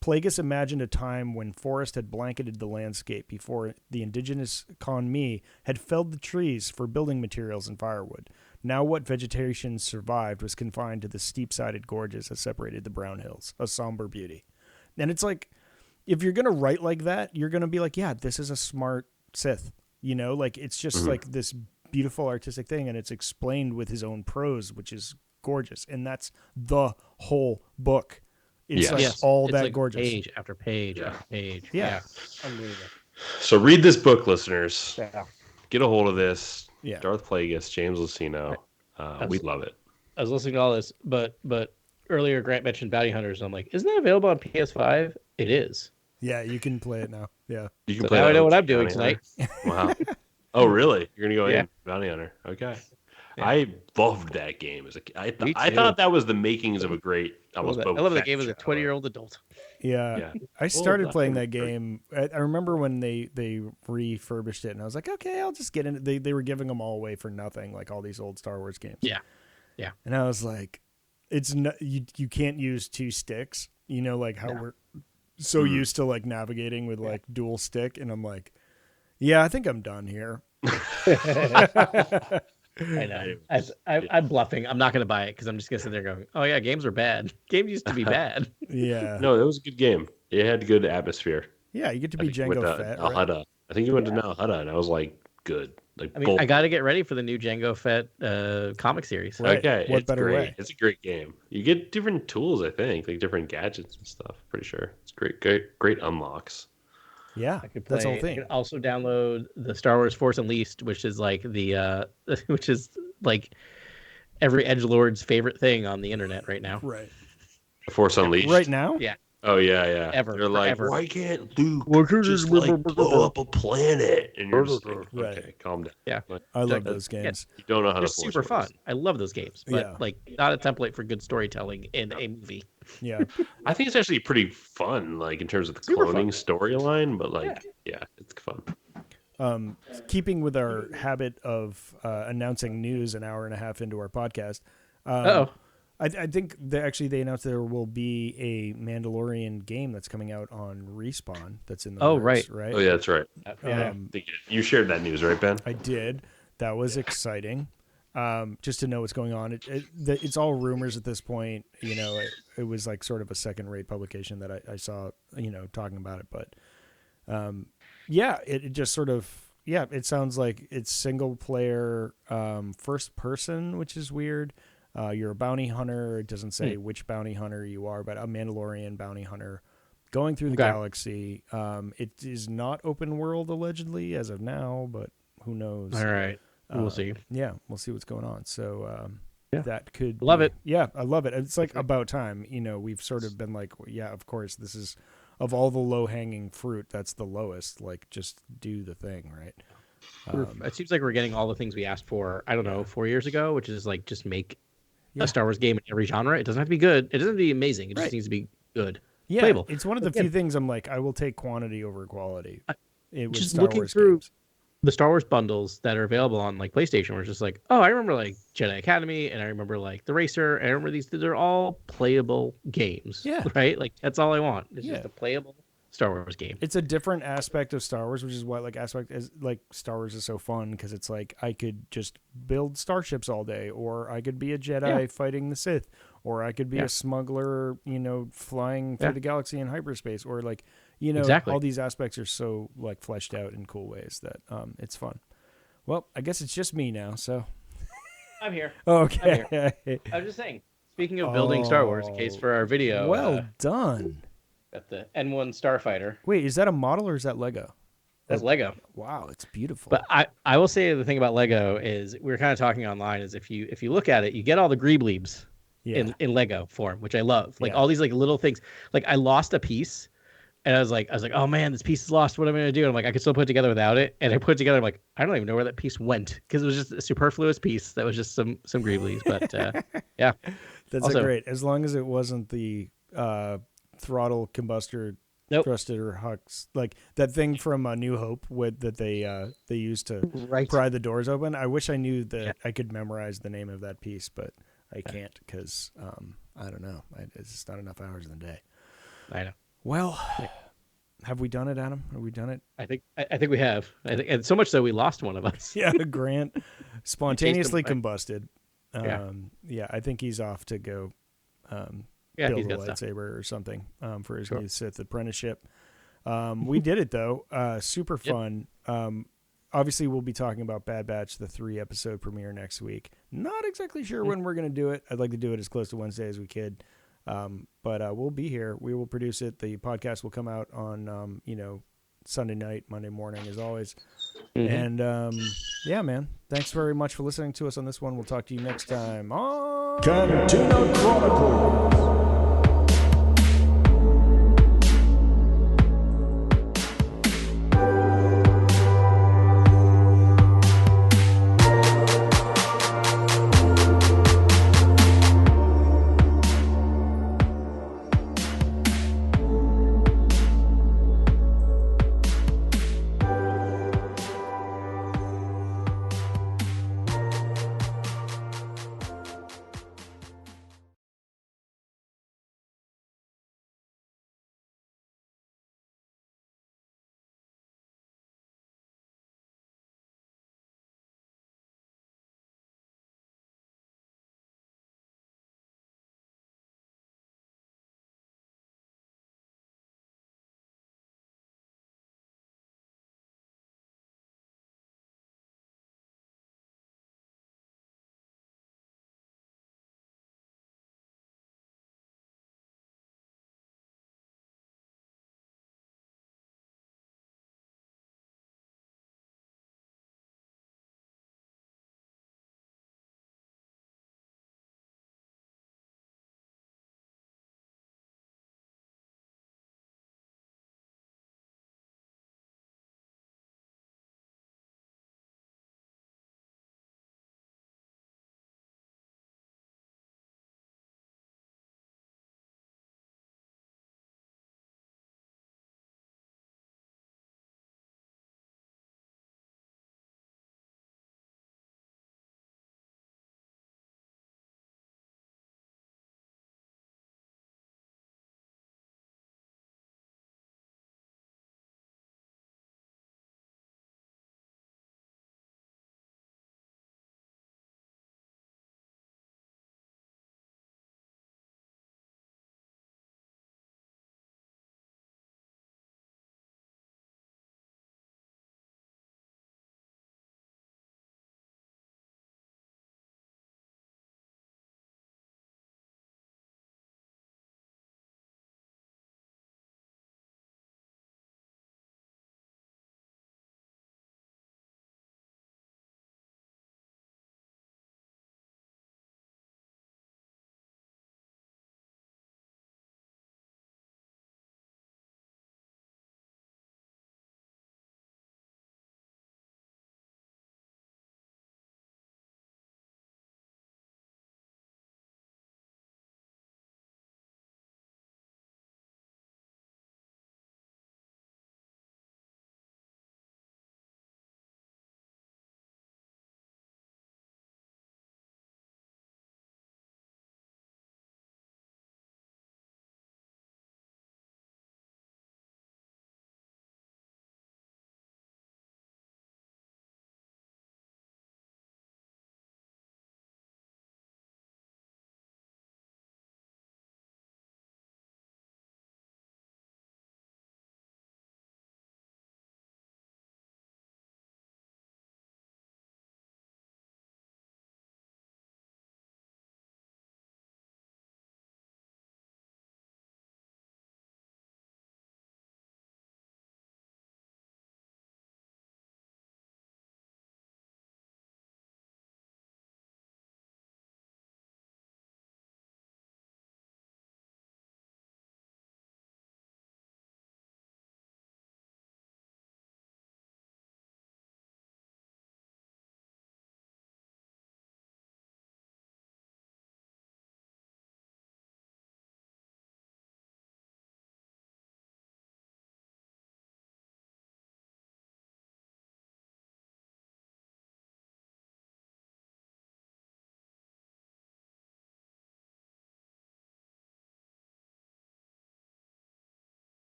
Plagueis imagined a time when forest had blanketed the landscape before the indigenous Conmi had felled the trees for building materials and firewood. Now what vegetation survived was confined to the steep-sided gorges that separated the brown hills, a somber beauty. And it's like, if you're going to write like that, you're going to be like, yeah, this is a smart Sith. You know, like it's just like this beautiful artistic thing, and it's explained with his own prose, which is gorgeous. And that's the whole book. It's all that gorgeous. Page after page after page. Yeah. Unbelievable. So read this book, listeners. Yeah. Get a hold of this. Yeah. Darth Plagueis, James Luceno. We love it. I was listening to all this, but earlier Grant mentioned Bounty Hunters, and I'm like, isn't that available on PS5? It is. Yeah, you can play it now. Yeah. You can So play now that I know with what I'm doing Bounty tonight. Hunter. Wow. Oh, really? You're gonna go Yeah. in Bounty Hunter? Okay. Yeah. I loved that game as a kid. Me I too. thought that was the makings of a great. I love that game as a 20-year-old adult. Yeah. I started playing that game. I remember when they refurbished it, and I was like, okay, I'll just get in. They were giving them all away for nothing, like all these old Star Wars games. Yeah. Yeah. And I was like, it's not, you can't use two sticks. You know, like how we're so used to like navigating with like dual stick, and I'm like, yeah, I think I'm done here. I know. I'm bluffing. I'm not going to buy it because I'm just going to sit there going, oh, yeah, games are bad. Games used to be bad. Yeah. No, it was a good game. It had good atmosphere. Yeah, you get to be I think Jango Fett. Right? Alhutta. I think you went to Alhutta, and I was like, good. Like, I mean, I got to get ready for the new Jango Fett comic series. Right. Okay, What it's better great. way? It's a great game. You get different tools, I think, like different gadgets and stuff. Pretty sure it's great unlocks. Yeah, I could play, that's the whole I thing. could also download the Star Wars Force Unleashed, which is like which is like every edgelord's favorite thing on the internet right now. Right. Force Unleashed. Right now? Yeah. Oh yeah. Ever, They're like, forever. why can't Luke just like blow up a planet? And you're just like, Right. okay, calm down. Yeah. Like, I love those games. you don't know how They're to force super fun. works. I love those games, but Yeah. like not a template for good storytelling in a movie. Yeah. I think it's actually pretty fun, like in terms of the Super cloning storyline, but like, yeah, it's fun. Keeping with our habit of announcing news an hour and a half into our podcast, I think they announced there will be a Mandalorian game that's coming out on Respawn. That's in the works, right? Oh yeah, that's right. Yeah. I think you shared that news, right, Ben? I did. That was exciting. Just to know what's going on. It's all rumors at this point. You know, it was like sort of a second-rate publication that I saw, you know, talking about it. But yeah, it just sort of, it sounds like it's single-player, first-person, which is weird. You're a bounty hunter. It doesn't say which bounty hunter you are, but a Mandalorian bounty hunter going through the galaxy. It is not open world, allegedly, as of now, but who knows? All right. We'll see. Yeah, we'll see what's going on. So that could Love it. Yeah, I love it. It's like about time. You know, we've sort of been like, yeah, of course, this is of all the low-hanging fruit, that's the lowest. Like, just do the thing, right? It seems like we're getting all the things we asked for, I don't know, 4 years ago, which is like just make a Star Wars game in every genre. It doesn't have to be good. It doesn't have to be amazing. It just needs to be good. Yeah, playable. It's one of the few things I'm like, I will take quantity over quality. Just looking through the Star Wars bundles that are available on like PlayStation, where it's just like, oh, I remember like Jedi Academy, and I remember like The Racer, and I remember these. They're all playable games. Yeah. Right. Like that's all I want. It's just a playable Star Wars game. It's a different aspect of Star Wars, which is what Star Wars is so fun, because it's like I could just build starships all day, or I could be a Jedi fighting the Sith, or I could be a smuggler, you know, flying through the galaxy in hyperspace, or like, you know, all these aspects are so like fleshed out in cool ways that it's fun. Well, I guess it's just me now, so I'm here. Okay. I'm here. I'm just saying. Speaking of building Star Wars, in case for our video. Well done. Got the N1 Starfighter. Wait, is that a model or is that Lego? That's Lego. Wow, it's beautiful. But I will say the thing about Lego is we were kind of talking online is if you look at it, you get all the greebleebs in Lego form, which I love. Like all these like little things. Like I lost a piece and I was like, oh man, this piece is lost. What am I gonna do? And I'm like, I could still put it together without it. And I put it together. I'm like, I don't even know where that piece went, because it was just a superfluous piece that was just some greebleebs. But that's great. As long as it wasn't the throttle combustor Nope. Trusted or Hux, like that thing from New Hope that they used to Right. pry the doors open. I wish I knew that I could memorize the name of that piece, but I can't because I don't know. It's just not enough hours in the day. I know. Well, have we done it, Adam? Have we done it? I think we have. I think, and so much so we lost one of us. Yeah, Grant spontaneously him, combusted. Yeah, I think he's off to go Yeah, build he's a got stuff. lightsaber or something for his Sure. new Sith apprenticeship. We did it though. Super fun. Obviously, we'll be talking about Bad Batch, the 3-episode premiere next week. Not exactly sure when we're going to do it. I'd like to do it as close to Wednesday as we could. But we'll be here. We will produce it. The podcast will come out on, Sunday night, Monday morning, as always. And yeah, man, thanks very much for listening to us on this one. We'll talk to you next time on Cantina Chronicles.